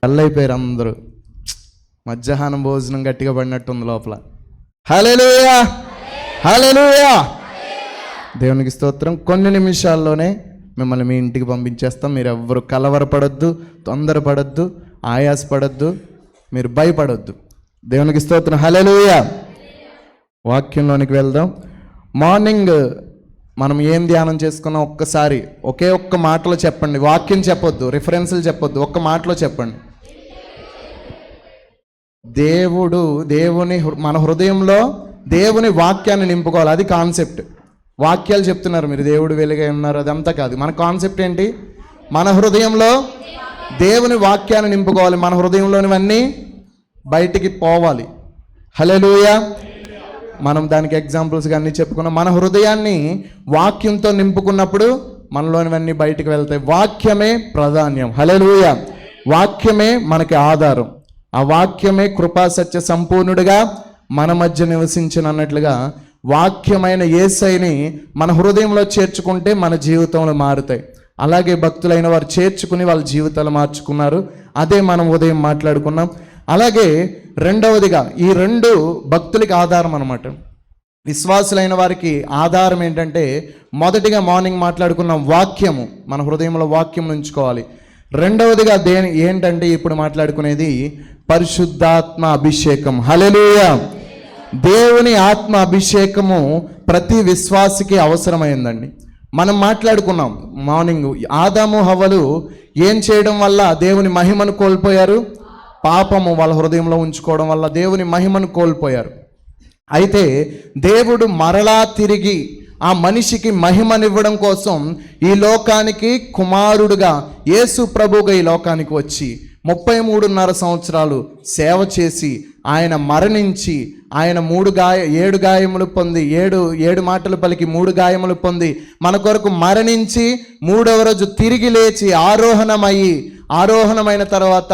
కళ్ళైపోయారు అందరూ. మధ్యాహ్నం భోజనం గట్టిగా పడినట్టుంది లోపల. హల్లెలూయా, హల్లెలూయా. దేవునికి స్తోత్రం. కొన్ని నిమిషాల్లోనే మిమ్మల్ని మీ ఇంటికి పంపించేస్తాం. మీరు ఎవ్వరు కలవరపడొద్దు, తొందరపడొద్దు, ఆయాసపడొద్దు, మీరు భయపడొద్దు. దేవునికి స్తోత్రం. హల్లెలూయా. వాక్యంలోనికి వెళ్దాం. మార్నింగ్ మనం ఏం ధ్యానం చేసుకున్నాం ఒక్కసారి ఒకే ఒక్క మాటలో చెప్పండి. వాక్యం చెప్పొద్దు, రిఫరెన్సులు చెప్పొద్దు, ఒక్క మాటలో చెప్పండి. మన హృదయంలో దేవుని వాక్యాన్ని నింపుకోవాలి. అది కాన్సెప్ట్. వాక్యాలు చెప్తున్నారు మీరు, దేవుడు వెలుగై ఉన్నారు, అదంతా కాదు. మన కాన్సెప్ట్ ఏంటి? మన హృదయంలో దేవుని వాక్యాన్ని నింపుకోవాలి. మన హృదయంలోనివన్నీ బయటికి పోవాలి. హల్లెలూయా. మనం దానికి ఎగ్జాంపుల్స్గా అన్నీ చెప్పుకున్నాం. మన హృదయాన్ని వాక్యంతో నింపుకున్నప్పుడు మనలోనివన్నీ బయటికి వెళ్తాయి. వాక్యమే ప్రాధాన్యం. హల్లెలూయా. వాక్యమే మనకి ఆధారం. ఆ వాక్యమే కృపా సత్య సంపూర్ణుడిగా మన మధ్య నివసించిన అన్నట్లుగా వాక్యమైన యేసయ్యని మన హృదయంలో చేర్చుకుంటే మన జీవితంలో మారుతాయి. అలాగే భక్తులైన వారు చేర్చుకుని వాళ్ళ జీవితాలు మార్చుకున్నారు. అదే మనం ఉదయం మాట్లాడుకున్నాం. అలాగే రెండవదిగా ఈ రెండు భక్తులకి ఆధారం అన్నమాట. విశ్వాసులైన వారికి ఆధారం ఏంటంటే, మొదటిగా మార్నింగ్ మాట్లాడుకున్న వాక్యము, మన హృదయంలో వాక్యం ఉంచుకోవాలి. రెండవదిగా ఏంటంటే ఇప్పుడు మాట్లాడుకునేది పరిశుద్ధాత్మ అభిషేకం. హల్లెలూయా. దేవుని ఆత్మ అభిషేకము ప్రతి విశ్వాసికి అవసరమైందండి. మనం మాట్లాడుకున్నాం మార్నింగ్, ఆదాము హవ్వలు ఏం చేయడం వల్ల దేవుని మహిమను కోల్పోయారు? పాపము వాళ్ళ హృదయంలో ఉంచుకోవడం వల్ల దేవుని మహిమను కోల్పోయారు. అయితే దేవుడు మరలా తిరిగి ఆ మనిషికి మహిమనివ్వడం కోసం ఈ లోకానికి కుమారుడుగా యేసు ప్రభువుగా ఈ లోకానికి వచ్చి 33.5 సంవత్సరాలు సేవ చేసి ఆయన మరణించి ఆయన 7 గాయములు పొంది 7 మాటలు పలికి 3 గాయములు పొంది మన కొరకు మరణించి 3వ రోజు తిరిగి లేచి ఆరోహణమైన తర్వాత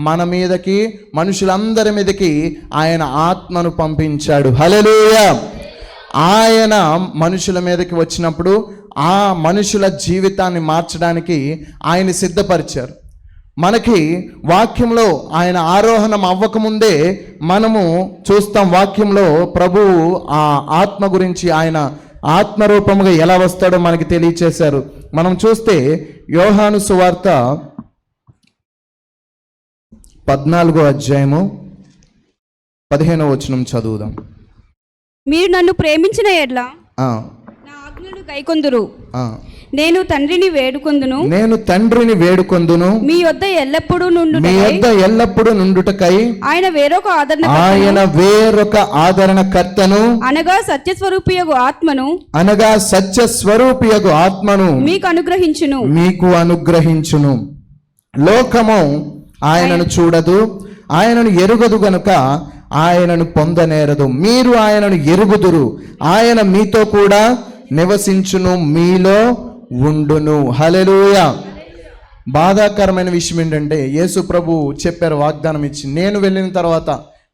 మన మీదకి, మనుషులందరి మీదకి ఆయన ఆత్మను పంపించాడు. హల్లెలూయా. ఆయన మనుషుల మీదకి వచ్చినప్పుడు ఆ మనుషుల జీవితాన్ని మార్చడానికి ఆయన సిద్ధపరిచారు. మనకి వాక్యంలో ఆయన ఆరోహణం అవ్వకముందే మనము చూస్తాం. వాక్యంలో ప్రభువు ఆ ఆత్మ గురించి, ఆయన ఆత్మరూపముగా ఎలా వస్తాడో మనకి తెలియచేశారు. మనం చూస్తే యోహాను సువార్త 14వ అధ్యాయము 15వ వచనం చదువుదాం. మీరు నన్ను ప్రేమించిన ఎడ్ల నా ఆజ్ఞలు గైకొందురు. నేను తండ్రిని వేడుకొందును మీ యొద్ద ఎల్లప్పుడూ నుండుటకై ఆయన వేరొక ఆదరణకర్తను అనగా సత్యస్వరూపియగు ఆత్మను మీకు అనుగ్రహించును. లోకము ఆయనను చూడదు, ఆయనను ఎరుగదు గనుక ఆయనను పొందనేరదు. మీరు ఆయనను ఎరుగుదురు, ఆయన మీతో కూడా నివసించును, మీలో ఉండును. హల్లెలూయా. బాధాకరమైన విషయం ఏంటంటే, యేసు ప్రభు చెప్పారు, వాగ్దానం ఇచ్చి, నేను వెళ్ళిన తర్వాత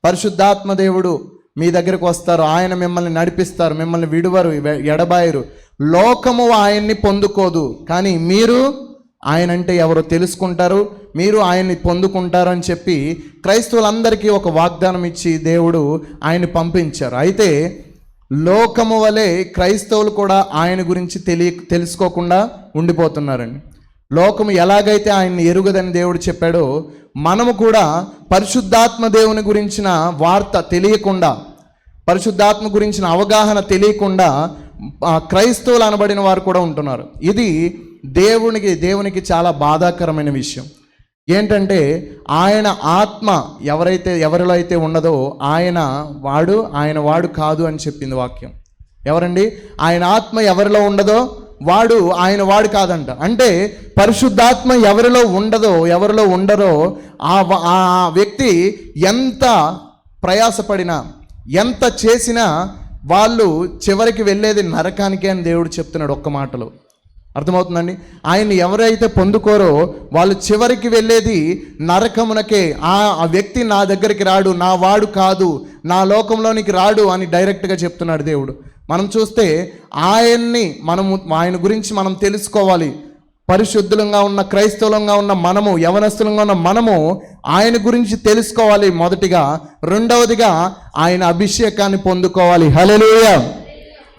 పరిశుద్ధాత్మ దేవుడు మీ దగ్గరకు వస్తారు, ఆయన మిమ్మల్ని నడిపిస్తారు, మిమ్మల్ని విడువరు, ఎడబాయరు. లోకము ఆయన్ని పొందుకోదు, కానీ మీరు ఆయన అంటే ఎవరో తెలుసుకుంటారు, మీరు ఆయన్ని పొందుకుంటారు అని చెప్పి క్రైస్తవులందరికీ ఒక వాగ్దానం ఇచ్చి దేవుడు ఆయన్ని పంపించారు. అయితే లోకము వలె క్రైస్తవులు కూడా ఆయన గురించి తెలుసుకోకుండా ఉండిపోతున్నారండి. లోకము ఎలాగైతే ఆయన్ని ఎరుగదని దేవుడు చెప్పాడో, మనము కూడా పరిశుద్ధాత్మ దేవుని గురించిన వార్త తెలియకుండా, పరిశుద్ధాత్మ గురించిన అవగాహన తెలియకుండా క్రైస్తవులు అనబడిన వారు కూడా ఉంటున్నారు. ఇది దేవునికి చాలా బాధాకరమైన విషయం. ఏంటంటే, ఆయన ఆత్మ ఎవరిలో అయితే ఉన్నదో ఆయన వాడు కాదు అని చెప్పింది వాక్యం. ఎవరండి? ఆయన ఆత్మ ఎవరిలో ఉండదో ఆయన వాడు కాదంట. అంటే పరిశుద్ధాత్మ ఎవరిలో ఉండరో ఆ వ్యక్తి ఎంత ప్రయాసపడినా, ఎంత చేసినా వాళ్ళు చివరికి వెళ్ళేది నరకానికే అని దేవుడు చెప్తున్నాడు ఒక్క మాటలో. అర్థమవుతుందండి? ఆయన్ని ఎవరైతే పొందుకోరో వాళ్ళు చివరికి వెళ్ళేది నరకమునకే. ఆ వ్యక్తి నా దగ్గరికి రాడు, నా వాడు కాదు, నా లోకంలోనికి రాడు అని డైరెక్ట్గా చెప్తున్నాడు దేవుడు. మనం చూస్తే ఆయన గురించి మనం తెలుసుకోవాలి. పరిశుద్ధులంగా ఉన్న క్రైస్తవులంగా ఉన్న మనము, యవనస్తులంగా ఉన్న మనము ఆయన గురించి తెలుసుకోవాలి మొదటిగా. రెండవదిగా ఆయన అభిషేకాన్ని పొందుకోవాలి. హల్లెలూయా.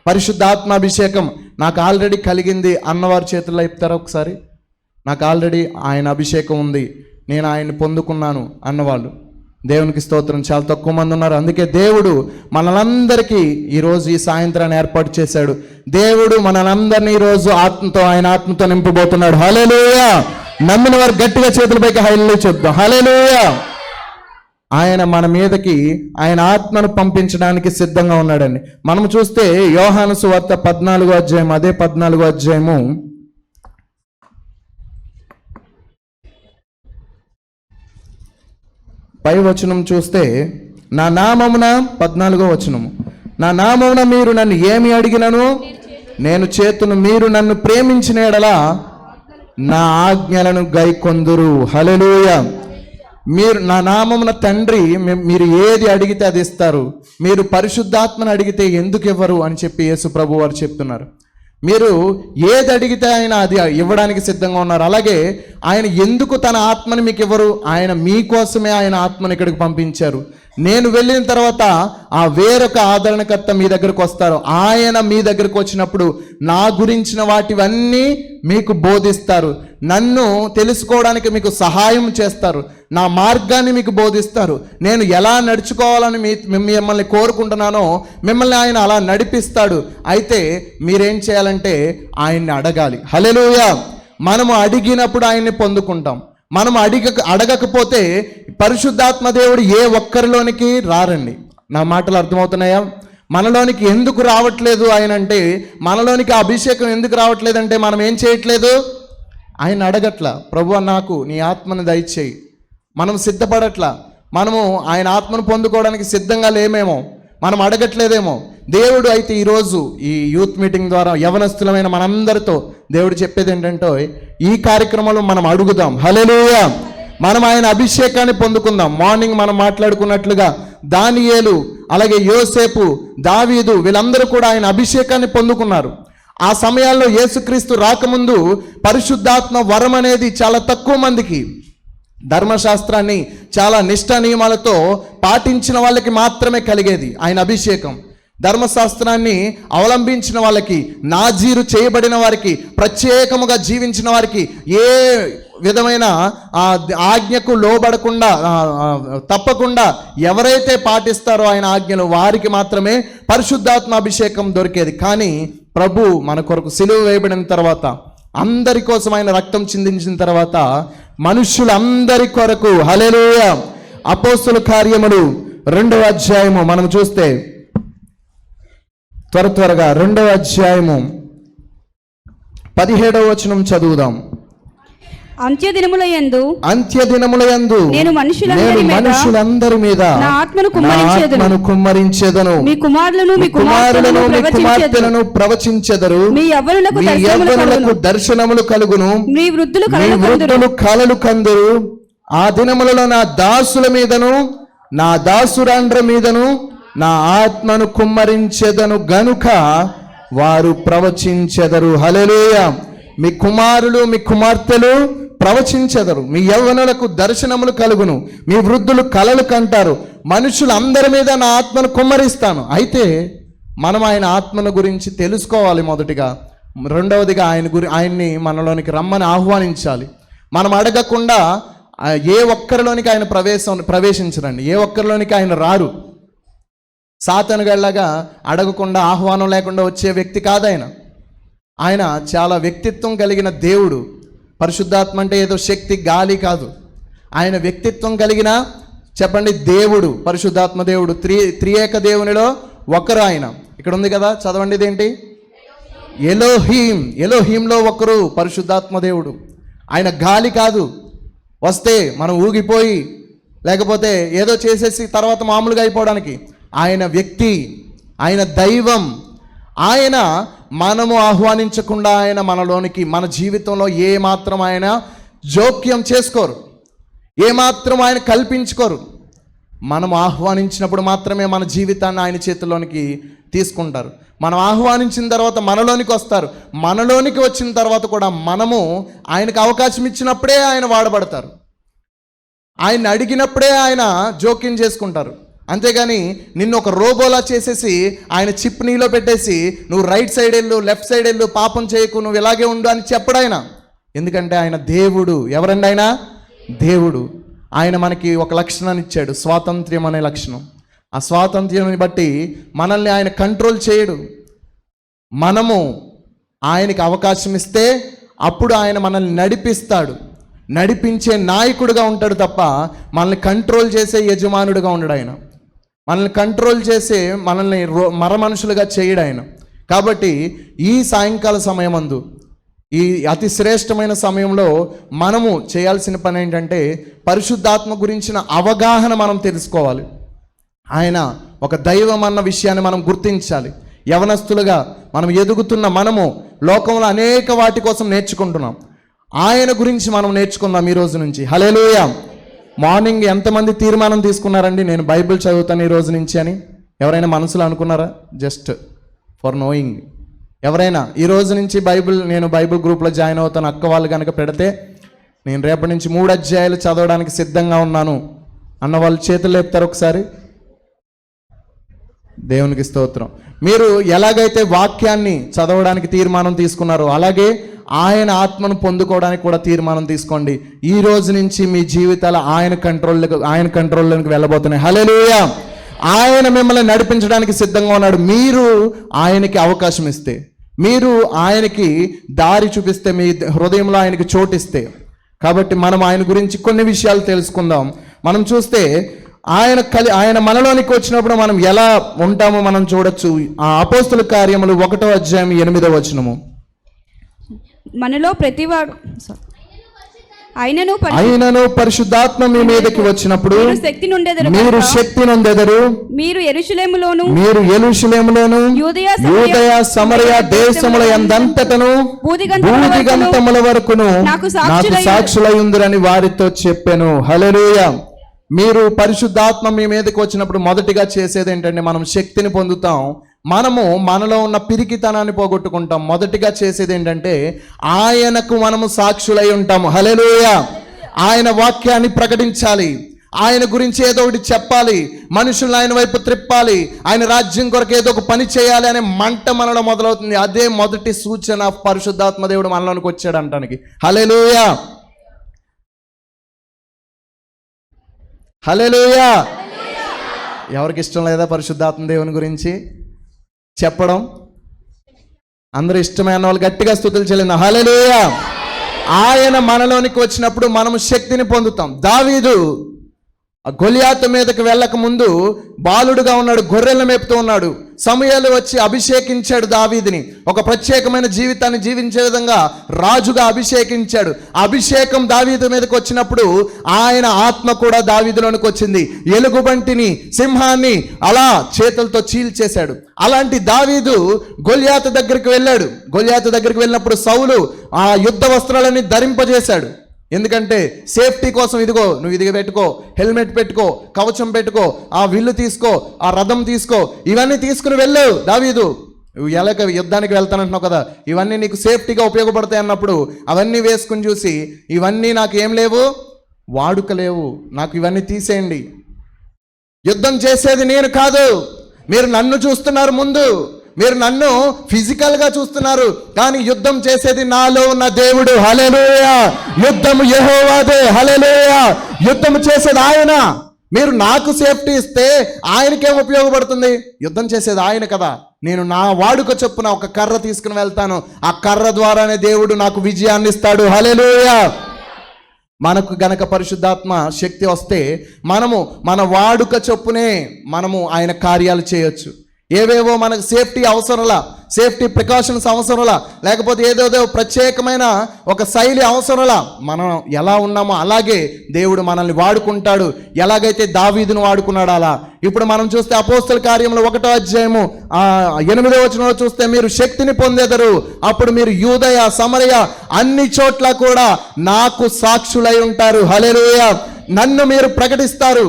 పరిశుద్ధాత్మ అభిషేకం నాకు ఆల్రెడీ కలిగింది అన్నవారి చేతుల్లో చెప్తారా ఒకసారి? నాకు ఆల్రెడీ ఆయన అభిషేకం ఉంది, నేను ఆయన్ని పొందుకున్నాను అన్నవాళ్ళు దేవునికి స్తోత్రం చాలా తక్కువ మంది ఉన్నారు. అందుకే దేవుడు మనలందరికీ ఈరోజు ఈ సాయంత్రాన్ని ఏర్పాటు చేశాడు. దేవుడు మనలందరినీ ఈరోజు ఆత్మతో, ఆయన ఆత్మతో నింపబోతున్నాడు. హల్లెలూయా. నమ్మిన వారు గట్టిగా చేతులపైకి హల్లెలూయా చెప్దాం. హల్లెలూయా. ఆయన మన మీదకి ఆయన ఆత్మను పంపించడానికి సిద్ధంగా ఉన్నాడండి. మనం చూస్తే యోహాను సువార్త 14వ అధ్యాయం, అదే 14వ అధ్యాయము 5వ వచనం చూస్తే, నా నామమున 14వ వచనము, నా నామమున మీరు నన్ను ఏమి అడిగినను నేను చేతును, మీరు నన్ను ప్రేమించిన యెడల నా ఆజ్ఞలను గైకొందురు. హల్లెలూయా. మీరు నా నామమున తండ్రి, మీరు ఏది అడిగితే అది ఇస్తారు, మీరు పరిశుద్ధాత్మను అడిగితే ఎందుకు ఇవ్వరు అని చెప్పి యేసు ప్రభు వారు చెప్తున్నారు. మీరు ఏది అడిగితే ఆయన అది ఇవ్వడానికి సిద్ధంగా ఉన్నారు. అలాగే ఆయన ఎందుకు తన ఆత్మని మీకు ఇవ్వరు? ఆయన మీకోసమే ఆయన ఆత్మని ఇక్కడికి పంపించారు. నేను వెళ్ళిన తర్వాత ఆ వేరొక ఆదరణకర్త మీ దగ్గరకు వస్తారు. ఆయన మీ దగ్గరకు వచ్చినప్పుడు నా గురించిన వాటివన్నీ మీకు బోధిస్తారు, నన్ను తెలుసుకోవడానికి మీకు సహాయం చేస్తారు, నా మార్గాన్ని మీకు బోధిస్తారు. నేను ఎలా నడుచుకోవాలని మిమ్మల్ని కోరుకుంటున్నానో మిమ్మల్ని ఆయన అలా నడిపిస్తాడు. అయితే మీరేం చేయాలంటే ఆయన్ని అడగాలి. హల్లెలూయా. మనము అడిగినప్పుడు ఆయన్ని పొందుకుంటాం. మనం అడగకపోతే పరిశుద్ధాత్మ దేవుడు ఏ ఒక్కరిలోనికి రారండి. నా మాటలు అర్థమవుతున్నాయా? మనలోనికి ఎందుకు రావట్లేదు ఆయన అంటే, మనలోనికి అభిషేకం ఎందుకు రావట్లేదంటే మనం ఏం చేయట్లేదు, ఆయన అడగట్లా. ప్రభువా నాకు నీ ఆత్మను దయచేయి. మనం సిద్ధపడట్లా. మనము ఆయన ఆత్మను పొందుకోవడానికి సిద్ధంగా లేమేమో, మనం అడగట్లేదేమో. దేవుడు అయితే ఈరోజు ఈ యూత్ మీటింగ్ ద్వారా యవనస్తులమైన మనందరితో దేవుడు చెప్పేది ఏంటంటే, ఈ కార్యక్రమంలో మనం అడుగుదాం. హల్లెలూయా. మనం ఆయన అభిషేకాన్ని పొందుకుందాం. మార్నింగ్ మనం మాట్లాడుకున్నట్లుగా దానియేలు, అలాగే యోసేపు, దావీదు, వీళ్ళందరూ కూడా ఆయన అభిషేకాన్ని పొందుకున్నారు. ఆ సమయాల్లో యేసుక్రీస్తు రాకముందు పరిశుద్ధాత్మ వరం అనేది చాలా తక్కువ మందికి, ధర్మశాస్త్రాన్ని చాలా నిష్ఠ నియమాలతో పాటించిన వాళ్ళకి మాత్రమే కలిగేది ఆయన అభిషేకం. ధర్మశాస్త్రాన్ని అవలంబించిన వాళ్ళకి, నాజీరు చేయబడిన వారికి, ప్రత్యేకముగా జీవించిన వారికి, ఏ విధమైన ఆజ్ఞకు లోబడకుండా తప్పకుండా ఎవరైతే పాటిస్తారో ఆయన ఆజ్ఞలు, వారికి మాత్రమే పరిశుద్ధాత్మ అభిషేకం దొరికేది. కానీ ప్రభు మన కొరకు సిలువ వేయబడిన తర్వాత, అందరి కోసం ఆయన రక్తం చిందించిన తర్వాత, మనుష్యులందరి కొరకు, హల్లెలూయా, అపోస్తుల కార్యములు 2వ అధ్యాయము మనం చూస్తే, త్వరగా 2వ అధ్యాయము 17వ వచనం చదువుదాం. అంత్యదినములయందు నేను మనుషులందరి మీద నా ఆత్మను కుమ్మరించెదను, మీ కుమారులను ప్రవచించెదరు, మీ యవ్వనులకు దర్శనములు కలుగును, మీ వృద్ధులు కలలు కందురు. ఆ దినములలో నా దాసుల మీదను నా దాసురాండ్ర మీదను నా ఆత్మను కుమ్మరించెదను గనుక వారు ప్రవచించెదరు. హల్లెలూయా. మీ కుమారులు మీ కుమార్తెలు ప్రవచించెదరు, మీ యవ్వనులకు దర్శనములు కలుగును, మీ వృద్ధులు కలలు కంటారు. మనుషులందరి మీద నా ఆత్మను కుమ్మరిస్తాను. అయితే మనం ఆయన ఆత్మను గురించి తెలుసుకోవాలి మొదటిగా. రెండవదిగా ఆయన్ని మనలోనికి రమ్మని ఆహ్వానించాలి. మనం అడగకుండా ఏ ఒక్కరిలోనికి ఆయన ప్రవేశించరండి. ఏ ఒక్కరిలోనికి ఆయన రారు. సాతానుగాళ్ళగా అడగకుండా, ఆహ్వానం లేకుండా వచ్చే వ్యక్తి కాదు ఆయన. ఆయన చాలా వ్యక్తిత్వం కలిగిన దేవుడు. పరిశుద్ధాత్మ అంటే ఏదో శక్తి, గాలి కాదు. ఆయన వ్యక్తిత్వం కలిగిన, చెప్పండి, దేవుడు. పరిశుద్ధాత్మ దేవుడు త్రియేక దేవునిలో ఒకరు ఆయన. ఇక్కడ ఉంది కదా, చదవండి. ఇదేంటి? ఎలోహీంలో ఒకరు పరిశుద్ధాత్మ దేవుడు. ఆయన గాలి కాదు, వస్తే మనం ఊగిపోయి లేకపోతే ఏదో చేసేసి తర్వాత మామూలుగా అయిపోవడానికి. ఆయన వ్యక్తి, ఆయన దైవం. ఆయన మనము ఆహ్వానించకుండా ఆయన మనలోనికి, మన జీవితంలో ఏమాత్రం ఆయన జోక్యం చేసుకోరు, ఏమాత్రం ఆయన కల్పించుకోరు. మనం ఆహ్వానించినప్పుడు మాత్రమే మన జీవితాన్ని ఆయన చేతుల్లోనికి తీసుకుంటారు. మనం ఆహ్వానించిన తర్వాత మనలోనికి వస్తారు. మనలోనికి వచ్చిన తర్వాత కూడా మనము ఆయనకు అవకాశం ఇచ్చినప్పుడే ఆయన వాడబడతారు. ఆయన అడిగినప్పుడే ఆయన జోక్యం చేసుకుంటారు. అంతేగాని నిన్ను ఒక రోబోలా చేసేసి ఆయన చిప్ నీలో పెట్టేసి నువ్వు రైట్ సైడ్ వెళ్ళు, లెఫ్ట్ సైడ్ వెళ్ళు, పాపం చేయకు, నువ్వు ఇలాగే ఉండు అని చెప్పడు ఆయన. ఎందుకంటే ఆయన దేవుడు. ఎవరండి ఆయన? దేవుడు. ఆయన మనకి ఒక లక్షణాన్ని ఇచ్చాడు, స్వాతంత్ర్యం అనే లక్షణం. ఆ స్వాతంత్ర్యాన్ని బట్టి మనల్ని ఆయన కంట్రోల్ చేయడు. మనము ఆయనకి అవకాశం ఇస్తే అప్పుడు ఆయన మనల్ని నడిపిస్తాడు. నడిపించే నాయకుడిగా ఉంటాడు తప్ప మనల్ని కంట్రోల్ చేసే యజమానుడిగా ఉండడు ఆయన. మనల్ని కంట్రోల్ చేసే, మనల్ని మరమనుషులుగా చేయడు ఆయన. కాబట్టి ఈ సాయంకాల సమయమందు, ఈ అతి శ్రేష్టమైన సమయంలో మనము చేయాల్సిన పని ఏంటంటే పరిశుద్ధాత్మ గురించిన అవగాహన మనం తెలుసుకోవాలి. ఆయన ఒక దైవం అన్న విషయాన్ని మనం గుర్తించాలి. యవనస్తులుగా మనం ఎదుగుతున్న మనము లోకంలో అనేక వాటి కోసం నేర్చుకుంటున్నాం. ఆయన గురించి మనం నేర్చుకుందాం ఈ రోజు నుంచి. హల్లెలూయా. మార్నింగ్ ఎంతమంది తీర్మానం తీసుకున్నారండి, నేను బైబిల్ చదువుతాను ఈ రోజు నుంచి అని? ఎవరైనా మనసులో అనుకున్నారా? Just for knowing. ఎవరైనా ఈ రోజు నుంచి నేను బైబిల్ గ్రూప్లో జాయిన్ అవుతాను అక్క వాళ్ళు కనుక పెడితే, నేను రేపటి నుంచి 3 అధ్యాయాలు చదవడానికి సిద్ధంగా ఉన్నాను అన్న వాళ్ళు చేతులు లేపుతారు ఒకసారి. దేవునికి స్తోత్రం. మీరు ఎలాగైతే వాక్యాన్ని చదవడానికి తీర్మానం తీసుకున్నారో అలాగే ఆయన ఆత్మను పొందుకోవడానికి కూడా తీర్మానం తీసుకోండి. ఈ రోజు నుంచి మీ జీవితాలు ఆయన కంట్రోల్లోకి వెళ్ళబోతున్నాయి. హల్లెలూయా. ఆయన మిమ్మల్ని నడిపించడానికి సిద్ధంగా ఉన్నాడు. మీరు ఆయనకి అవకాశం ఇస్తే, మీరు ఆయనకి దారి చూపిస్తే, మీ హృదయంలో ఆయనకి చోటిస్తే. కాబట్టి మనం ఆయన గురించి కొన్ని విషయాలు తెలుసుకుందాం. మనం చూస్తే ఆయన మనలోనికి వచ్చినప్పుడు మనం ఎలా ఉంటామో మనం చూడొచ్చు. ఆ అపోస్తుల కార్యములు 1వ అధ్యాయం 8వ వచనము. మనలో ప్రతివాడు అయినను పరిశుద్ధాత్మ మీ మీదకి వచ్చినప్పుడు మీరు శక్తి నొందెదరు. మీరు యెరూషలేములోను యూదయ సమరయ దేశముల యందంతటను భూదిగంతముల వరకును నాకు సాక్షులయుందురని వారితో చెప్పెను. హల్లెలూయా. మీరు పరిశుద్ధాత్మ మీ మీదకి వచ్చినప్పుడు మొదటిగా చేసేది ఏంటంటే మనం శక్తిని పొందుతాం. మనలో ఉన్న పిరికితనాన్ని పోగొట్టుకుంటాం. మొదటిగా చేసేది ఏంటంటే ఆయనకు మనము సాక్షులై ఉంటాము. హల్లెలూయా. ఆయన వాక్యాన్ని ప్రకటించాలి. ఆయన గురించి ఏదో ఒకటి చెప్పాలి. మనుషులను ఆయన వైపు త్రిప్పాలి. ఆయన రాజ్యం కొరకు ఏదో ఒక పని చేయాలి అనే మంట మనలో మొదలవుతుంది. అదే మొదటి సూచన పరిశుద్ధాత్మ దేవుడు మనలోనికి వచ్చాడు అంటానికి. హల్లెలూయా. హల్లెలూయా. ఎవరికి ఇష్టం లేదా పరిశుద్ధాత్మ దేవుని గురించి చెప్పడం? అందరూ ఇష్టమైన వాళ్ళు గట్టిగా స్తుతులు చెల్లిందాం. హల్లెలూయా. ఆయన మనలోనికి వచ్చినప్పుడు మనము శక్తిని పొందుతాం. దావీదు గొలియాతు మీదకి వెళ్ళక ముందు బాలుడుగా ఉన్నాడు, గొర్రెలను మేపుతూ ఉన్నాడు. సమూయేలు వచ్చి అభిషేకించాడు దావీదుని. ఒక ప్రత్యేకమైన జీవితాన్ని జీవించే విధంగా రాజుగా అభిషేకించాడు. అభిషేకం దావీదు మీదకి వచ్చినప్పుడు ఆయన ఆత్మ కూడా దావీదులోనికి వచ్చింది. ఎలుగుబంటిని, సింహాన్ని అలా చేతులతో చీల్చేశాడు. అలాంటి దావీదు గొలియాతు దగ్గరికి వెళ్ళాడు. గొలియాతు దగ్గరికి వెళ్ళినప్పుడు సౌలు ఆ యుద్ధ వస్త్రాలని ధరింపజేశాడు. ఎందుకంటే సేఫ్టీ కోసం, ఇదిగో నువ్వు ఇది పెట్టుకో, హెల్మెట్ పెట్టుకో, కవచం పెట్టుకో, ఆ విల్లు తీసుకో, ఆ రథం తీసుకో, ఇవన్నీ తీసుకుని వెళ్ళు దావీదు. నువ్వు ఎలాగ యుద్ధానికి వెళ్తానంటున్నావు కదా, ఇవన్నీ నీకు సేఫ్టీగా ఉపయోగపడతాయి అన్నప్పుడు అవన్నీ వేసుకుని చూసి, ఇవన్నీ నాకు ఏం లేవు, వాడుక లేవు, నాకు ఇవన్నీ తీసేయండి. యుద్ధం చేసేది నేను కాదు, మీరు నన్ను చూస్తున్నారు ముందు, మీరు నన్ను ఫిజికల్గా చూస్తున్నారు, కానీ యుద్ధం చేసేది నాలో ఉన్న దేవుడు. హల్లెలూయా. యుద్ధము యెహోవాదే. హల్లెలూయా. యుద్ధం చేసేది ఆయన. మీరు నాకు సేఫ్టీ ఇస్తే ఆయనకేం ఉపయోగపడుతుంది? యుద్ధం చేసేది ఆయన కదా. నేను నా వాడుక చొప్పున ఒక కర్ర తీసుకుని వెళ్తాను. ఆ కర్ర ద్వారానే దేవుడు నాకు విజయాన్ని ఇస్తాడు. హల్లెలూయా. మనకు గనక పరిశుద్ధాత్మ శక్తి వస్తే మనము మన వాడుక చొప్పునే మనము ఆయన కార్యాలు చేయొచ్చు. ఏవేవో మనకు సేఫ్టీ అవసరంలా, సేఫ్టీ ప్రికాషన్స్ అవసరంలా, లేకపోతే ఏదేదో ప్రత్యేకమైన ఒక శైలి అవసరంలా, మనం ఎలా ఉన్నామో అలాగే దేవుడు మనల్ని వాడుకుంటాడు. ఎలాగైతే దావీదును వాడుకున్నాడు అలా. ఇప్పుడు మనం చూస్తే అపోస్తల కార్యములు 1వ అధ్యాయము 8వ వచనంలో చూస్తే, మీరు శక్తిని పొందెదరు, అప్పుడు మీరు యూదయ సమరయ అన్ని చోట్ల కూడా నాకు సాక్షులై ఉంటారు. హల్లెలూయా. నన్ను మీరు ప్రకటిస్తారు.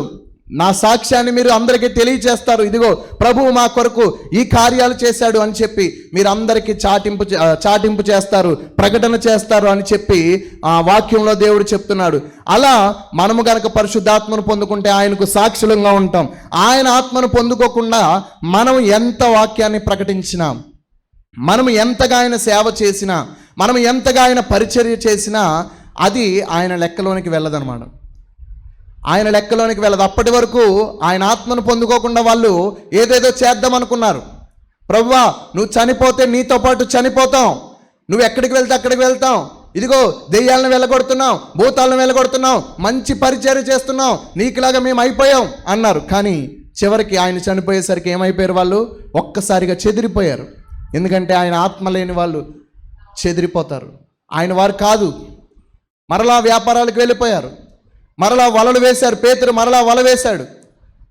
నా సాక్ష్యాన్ని మీరు అందరికీ తెలియచేస్తారు. ఇదిగో ప్రభువు మా కొరకు ఈ కార్యాలు చేశాడు అని చెప్పి మీరు అందరికీ చాటింపు చేస్తారు, ప్రకటన చేస్తారు అని చెప్పి ఆ వాక్యంలో దేవుడు చెప్తున్నాడు. అలా మనము గనక పరిశుద్ధాత్మను పొందుకుంటే ఆయనకు సాక్షులంగా ఉంటాం. ఆయన ఆత్మను పొందుకోకుండా మనం ఎంత వాక్యాన్ని ప్రకటించినా, మనం ఎంతగా ఆయన సేవ చేసినా, మనం ఎంతగా ఆయన పరిచర్య చేసినా అది ఆయన లెక్కలోనికి వెళ్ళదన్నమాట. ఆయన లెక్కలోనికి వెళ్ళదు. అప్పటి వరకు ఆయన ఆత్మను పొందుకోకుండా వాళ్ళు ఏదేదో చేద్దాం అనుకున్నారు. ప్రభువా నువ్వు చనిపోతే నీతో పాటు చనిపోతాం, నువ్వు ఎక్కడికి వెళ్తే అక్కడికి వెళ్తాం, ఇదిగో దెయ్యాలను వెళ్ళగొడుతున్నావు, భూతాలను వెళ్ళగొడుతున్నావు, మంచి పరిచర్య చేస్తున్నావు, నీకులాగా మేము అయిపోయాం అన్నారు. కానీ చివరికి ఆయన చనిపోయేసరికి ఏమైపోయారు? వాళ్ళు ఒక్కసారిగా చెదిరిపోయారు. ఎందుకంటే ఆయన ఆత్మ లేని వాళ్ళు చెదిరిపోతారు. ఆయన వారు కాదు. మరలా వ్యాపారాలకు వెళ్ళిపోయారు, మరలా వలలు వేశారు. పేతురు మరలా వల వేశాడు,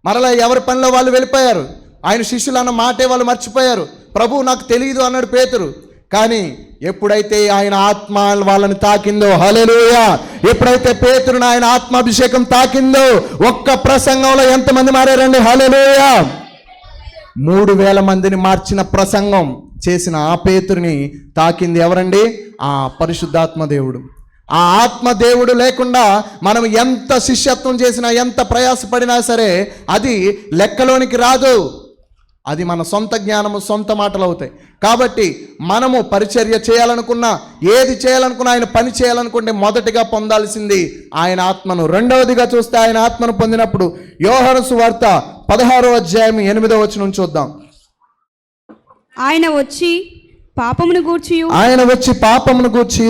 మరలా ఎవరి పనిలో వాళ్ళు వెళ్ళిపోయారు. ఆయన శిష్యులు అన్న మాటే వాళ్ళు మర్చిపోయారు. ప్రభువు నాకు తెలియదు అన్నాడు పేతురు. కానీ ఎప్పుడైతే ఆయన ఆత్మ వాళ్ళని తాకిందో, హల్లెలూయా, ఎప్పుడైతే పేతురుని ఆయన ఆత్మాభిషేకం తాకిందో ఒక్క ప్రసంగంలో ఎంతమంది మారారండి? హల్లెలూయా. 3000 మందిని మార్చిన ప్రసంగం చేసిన ఆ పేతురుని తాకింది ఎవరండి? ఆ పరిశుద్ధాత్మ దేవుడు. ఆ ఆత్మ దేవుడు లేకుండా మనం ఎంత శిష్యత్వం చేసినా, ఎంత ప్రయాసపడినా సరే అది లెక్కలోనికి రాదు. అది మన సొంత జ్ఞానము, సొంత మాటలు అవుతాయి. కాబట్టి మనము పరిచర్య చేయాలనుకున్నా, ఏది చేయాలనుకున్నా, ఆయన పని చేయాలనుకుంటే మొదటిగా పొందాల్సింది ఆయన ఆత్మను. రెండవదిగా చూస్తే ఆయన ఆత్మను పొందినప్పుడు యోహాను సువార్త 16వ అధ్యాయం 8వ వచనం చూద్దాం. ఆయన వచ్చి పాపమును గూర్చి, పాపమును గూర్చి,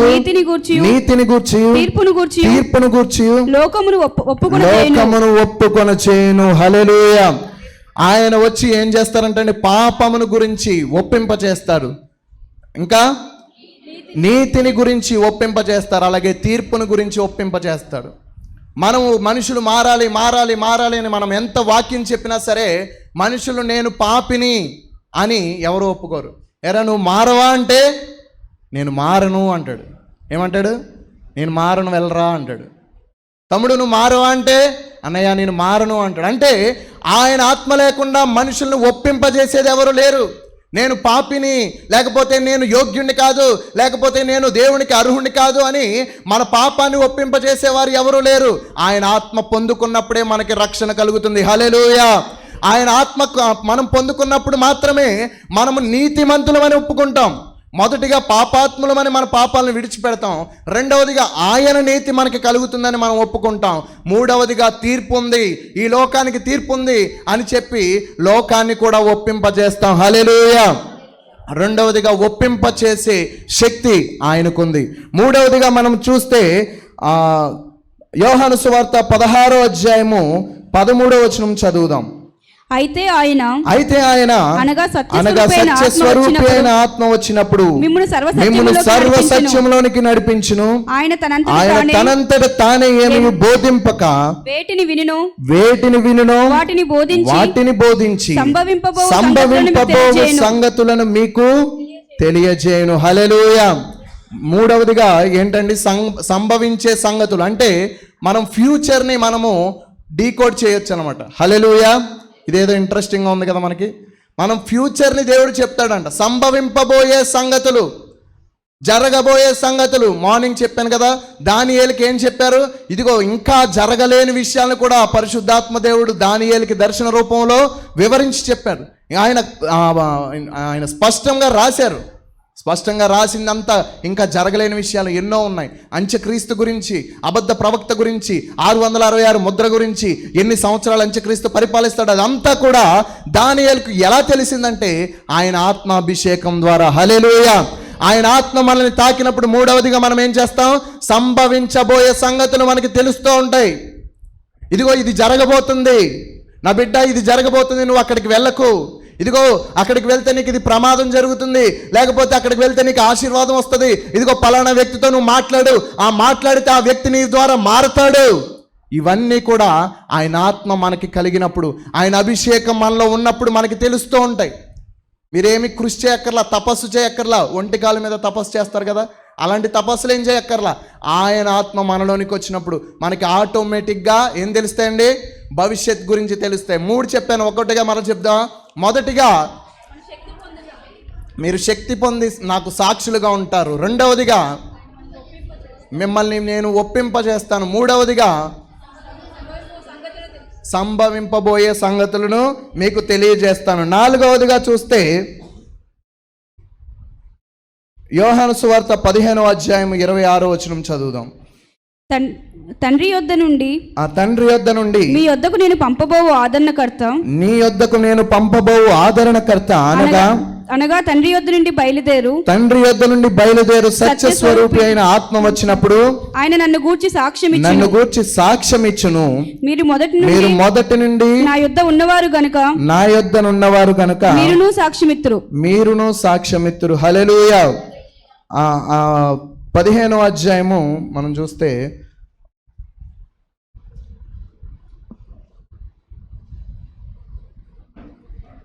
నీతిని గూర్చి, తీర్పును గూర్చి లోకమును ఒప్పుకొనచేయును. హల్లెలూయా. ఆయన వచ్చి ఏం చేస్తారంటే పాపమును గురించి ఒప్పింపచేస్తారు, ఇంకా నీతిని గురించి ఒప్పింపచేస్తారు, అలాగే తీర్పును గురించి ఒప్పింపచేస్తాడు. మనము మనుషులు మారాలి మారాలి మారాలి అని మనం ఎంత వాక్యం చెప్పినా సరే మనుషులు నేను పాపిని అని ఎవరు ఒప్పుకోరు. ఎరా నువ్వు మారవా అంటే నేను మారను అంటాడు. ఏమంటాడు? నేను మారను వెళ్ళరా అంటాడు. తమ్ముడు నువ్వు మారవా అంటే అన్నయ్య నేను మారను అంటాడు. అంటే ఆయన ఆత్మ లేకుండా మనుషులను ఒప్పింపజేసేది ఎవరు లేరు. నేను పాపిని, లేకపోతే నేను యోగ్యుణ్ణి కాదు, లేకపోతే నేను దేవునికి అర్హుణ్ణి కాదు అని మన పాపాన్ని ఒప్పింపజేసేవారు ఎవరు లేరు. ఆయన ఆత్మ పొందుకున్నప్పుడే మనకి రక్షణ కలుగుతుంది. హల్లెలూయా. ఆయన ఆత్మ మనం పొందుకున్నప్పుడు మాత్రమే మనము నీతిమంతులమని ఒప్పుకుంటాం. మొదటిగా పాపాత్ములమని మన పాపాలను విడిచిపెడతాం. రెండవదిగా ఆయన నీతి మనకి కలుగుతుందని మనం ఒప్పుకుంటాం. మూడవదిగా తీర్పు ఉంది, ఈ లోకానికి తీర్పు ఉంది అని చెప్పి లోకాన్ని కూడా ఒప్పింపజేస్తాం. హల్లెలూయా. రెండవదిగా ఒప్పింపచేసే శక్తి ఆయనకుంది. మూడవదిగా మనం చూస్తే యోహాను సువార్త 16వ అధ్యాయము 13వ వచనం చదువుదాం. అయితే ఆయన అనగా సత్య స్వరూపైన ఆత్మ వచ్చినప్పుడు మిమ్మును సర్వ సత్యంలోనికి నడిపించును. ఆయన తనంతట తానే ఏమీ బోధింపక వేటిని వినును వాటిని బోధించి సంభవింపబో సంగతులను మీకు తెలియజేయును. హల్లెలూయా. మూడవదిగా ఏంటండి? సంభవించే సంగతులు అంటే మనం ఫ్యూచర్ని మనము డీకోడ్ చేయొచ్చు అనమాట. హల్లెలూయా. ఇదేదో ఇంట్రెస్టింగ్గా ఉంది కదా మనకి. మనం ఫ్యూచర్ని దేవుడు చెప్తాడంట. సంభవింపబోయే సంగతులు, జరగబోయే సంగతులు. మార్నింగ్ చెప్పాను కదా, దానియేలుకి ఏం చెప్పారు? ఇదిగో ఇంకా జరగలేని విషయాలను కూడా పరిశుద్ధాత్మ దేవుడు దానియేలుకి దర్శన రూపంలో వివరించి చెప్పారు. ఆయన స్పష్టంగా రాశారు. స్పష్టంగా రాసిందంతా ఇంకా జరగలేని విషయాలు ఎన్నో ఉన్నాయి. అంత్యక్రీస్తు గురించి, అబద్ధ ప్రవక్త గురించి, 666 ముద్ర గురించి, ఎన్ని సంవత్సరాలు అంత్యక్రీస్తు పరిపాలిస్తాడు, అదంతా కూడా దానియేలుకు ఎలా తెలిసిందంటే ఆయన ఆత్మాభిషేకం ద్వారా. హల్లెలూయా. ఆయన ఆత్మ మనల్ని తాకినప్పుడు మూడవదిగా మనం ఏం చేస్తాం? సంభవించబోయే సంగతులు మనకి తెలుస్తూ ఉంటాయి. ఇదిగో ఇది జరగబోతుంది నా బిడ్డ, ఇది జరగబోతుంది, నువ్వు అక్కడికి వెళ్ళకు, ఇదిగో అక్కడికి వెళ్తే నీకు ఇది ప్రమాదం జరుగుతుంది, లేకపోతే అక్కడికి వెళ్తే నీకు ఆశీర్వాదం వస్తుంది, ఇదిగో పలానా వ్యక్తితో నువ్వు మాట్లాడు, ఆ మాట్లాడితే ఆ వ్యక్తి నీ ద్వారా మారతాడు. ఇవన్నీ కూడా ఆయన ఆత్మ మనకి కలిగినప్పుడు, ఆయన అభిషేకం మనలో ఉన్నప్పుడు మనకి తెలుస్తూ ఉంటాయి. మీరేమి కృషి చేయక్కర్లా, తపస్సు చేయక్కర్లా. ఒంటికాల మీద తపస్సు చేస్తారు కదా, అలాంటి తపస్సులు ఏం చేయక్కర్లా. ఆయన ఆత్మ మనలోనికి వచ్చినప్పుడు మనకి ఆటోమేటిక్గా ఏం తెలుస్తాయండి? భవిష్యత్ గురించి తెలుస్తాయి. 3 చెప్పాను, ఒక్కొక్కటిగా మనం చెప్దాం. మొదటిగా మీరు శక్తి పొంది నాకు సాక్షులుగా ఉంటారు. రెండవదిగా మిమ్మల్ని నేను ఒప్పింపజేస్తాను. మూడవదిగా సంభవింపబోయే సంగతులను మీకు తెలియజేస్తాను. నాలుగవదిగా చూస్తే యోహాను సువార్త 15వ అధ్యాయం 26వ వచనం చదువుదాం. తండ్రి యొద్ద నుండి ఆ తండ్రి యొద్ద నుండి మీ యొద్దకు నేను పంపబోవు ఆదరణకర్త, నీ యొద్దకు నేను పంపబోవు ఆదరణకర్త అనగా తండ్రి యొద్ద నుండి బయలుదేరు సత్య స్వరూపి అయిన ఆత్మ వచ్చినప్పుడు ఆయన నన్ను గూర్చి సాక్ష్యం ఇచ్చును. మీరు మొదటి నుండి నా యొద్ద ఉన్నవారు గనుక మీరును సాక్ష్యమిత్తురు. హల్లెలూయా. 15వ అధ్యాయము మనం చూస్తే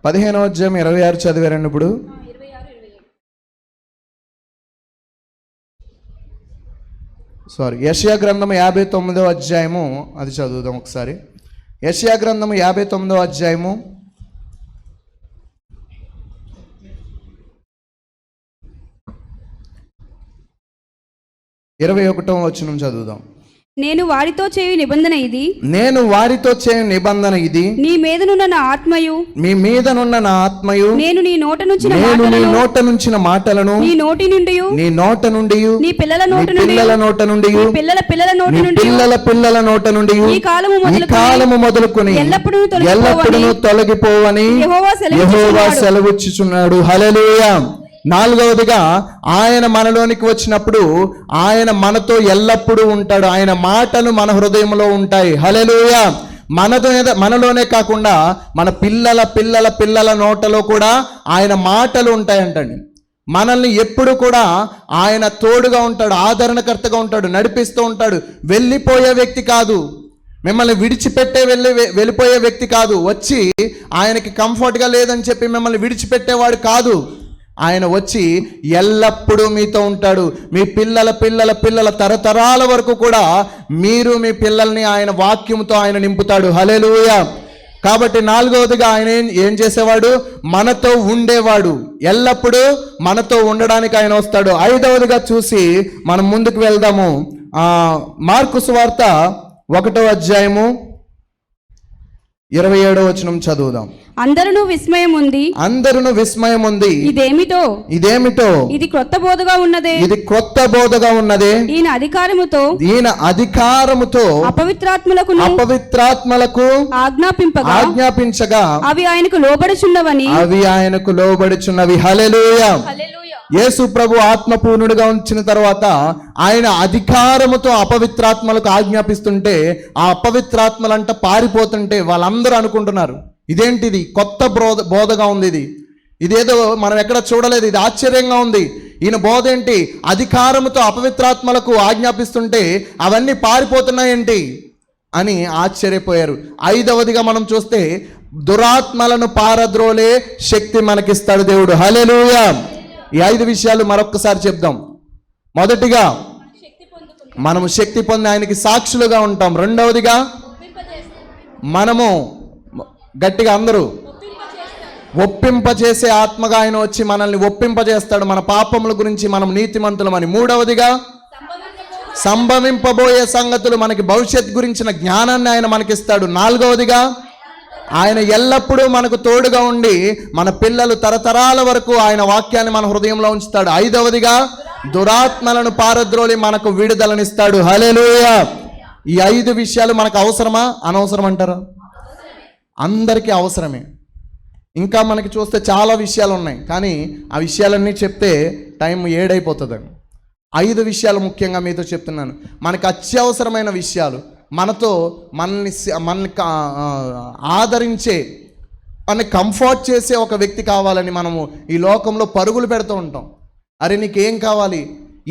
15వ అధ్యాయం 26 చదివారండి. ఇప్పుడు యెషయా గ్రంథం 59వ అధ్యాయము అది చదువుదాం ఒకసారి. యెషయా గ్రంథం 59వ అధ్యాయము 21వ వచనం చదువుదాం. నేను వారితో చేయు నిబంధన ఇది, నీ మీదనున్న నా ఆత్మయు నేను నీ నోట నుంచిన మాటలను నీ నోట నుండి నీ పిల్లల నోట నుండి పిల్లల నోట నుండి ఈ కాలము మొదలుకొని ఎల్లప్పుడూ తొలగిపోవని యెహోవా సెలవిచ్చుచున్నాడు. హల్లెలూయా. నాలుగవదిగా ఆయన మనలోనికి వచ్చినప్పుడు ఆయన మనతో ఎల్లప్పుడూ ఉంటాడు. ఆయన మాటలు మన హృదయంలో ఉంటాయి. హల్లెలూయా. మనలోనే కాకుండా మన పిల్లల నోటలో కూడా ఆయన మాటలు ఉంటాయంటండి. మనల్ని ఎప్పుడు కూడా ఆయన తోడుగా ఉంటాడు, ఆదరణకర్తగా ఉంటాడు, నడిపిస్తూ ఉంటాడు. వెళ్ళిపోయే వ్యక్తి కాదు, మిమ్మల్ని విడిచిపెట్టే వెళ్ళిపోయే వ్యక్తి కాదు. వచ్చి ఆయనకి కంఫర్ట్గా లేదని చెప్పి మిమ్మల్ని విడిచిపెట్టేవాడు కాదు. ఆయన వచ్చి ఎల్లప్పుడూ మీతో ఉంటాడు. మీ పిల్లల తరతరాల వరకు కూడా మీరు మీ పిల్లల్ని ఆయన వాక్యంతో ఆయన నింపుతాడు. హల్లెలూయా. కాబట్టి నాలుగవదిగా ఆయన ఏం చేసేవాడు? మనతో ఉండేవాడు. ఎల్లప్పుడూ మనతో ఉండడానికి ఆయన వస్తాడు. ఐదవదిగా చూసి మనం ముందుకు వెళ్దాము. మార్కు సువార్త 1వ అధ్యాయము 27వ వచనం చదువుదాం. అందరును విస్మయం ఉంది. ఇదేమిటో ఇది క్రొత్త బోధగా ఉన్నదే. ఈయన అధికారముతో అపవిత్రాత్మలకు ఆజ్ఞాపించగా అవి ఆయనకు లోబడుచున్నవి. హల్లెలూయా. యేసు ప్రభు ఆత్మపూర్ణుడిగా ఉంచిన తర్వాత ఆయన అధికారముతో అపవిత్రాత్మలకు ఆజ్ఞాపిస్తుంటే ఆ అపవిత్రాత్మలంట పారిపోతుంటే వాళ్ళందరూ అనుకుంటున్నారు, ఇదేంటిది కొత్త బోధగా ఉంది, ఇదేదో మనం ఎక్కడ చూడలేదు, ఇది ఆశ్చర్యంగా ఉంది. ఈయన బోధ ఏంటి? అధికారముతో అపవిత్రాత్మలకు ఆజ్ఞాపిస్తుంటే అవన్నీ పారిపోతున్నాయేంటి అని ఆశ్చర్యపోయారు. ఐదవదిగా మనం చూస్తే దురాత్మలను పారద్రోలే శక్తి మనకిస్తాడు దేవుడు. హల్లెలూయా. ఈ 5 విషయాలు మరొక్కసారి చెప్దాం. మొదటిగా మనము శక్తి పొంది ఆయనకి సాక్షులుగా ఉంటాం. రెండవదిగా మనము గట్టిగా అందరూ ఒప్పింపజేసే ఆత్మగా ఆయన వచ్చి మనల్ని ఒప్పింపజేస్తాడు, మన పాపముల గురించి మనం నీతిమంతులమని. మూడవదిగా సంభవింపబోయే సంగతులు మనకి భవిష్యత్ గురించిన జ్ఞానాన్ని ఆయన మనకిస్తాడు. నాలుగవదిగా ఆయన ఎల్లప్పుడూ మనకు తోడుగా ఉండి మన పిల్లలు తరతరాల వరకు ఆయన వాక్యాన్ని మన హృదయంలో ఉంచుతాడు. ఐదవదిగా దురాత్మలను పారద్రోలి మనకు విడుదలనిస్తాడు. హల్లెలూయా. ఈ 5 విషయాలు మనకు అవసరమా అనవసరం అంటారా? అందరికీ అవసరమే. ఇంకా మనకి చూస్తే చాలా విషయాలు ఉన్నాయి, కానీ ఆ విషయాలన్నీ చెప్తే టైం 7 అయిపోతుందండి. 5 విషయాలు ముఖ్యంగా మీతో చెప్తున్నాను. మనకు అత్యవసరమైన విషయాలు, మనల్ని ఆదరించే, మనల్ని కంఫర్ట్ చేసే ఒక వ్యక్తి కావాలని మనము ఈ లోకంలో పరుగులు పెడుతూ ఉంటాం. అరే నీకేం కావాలి,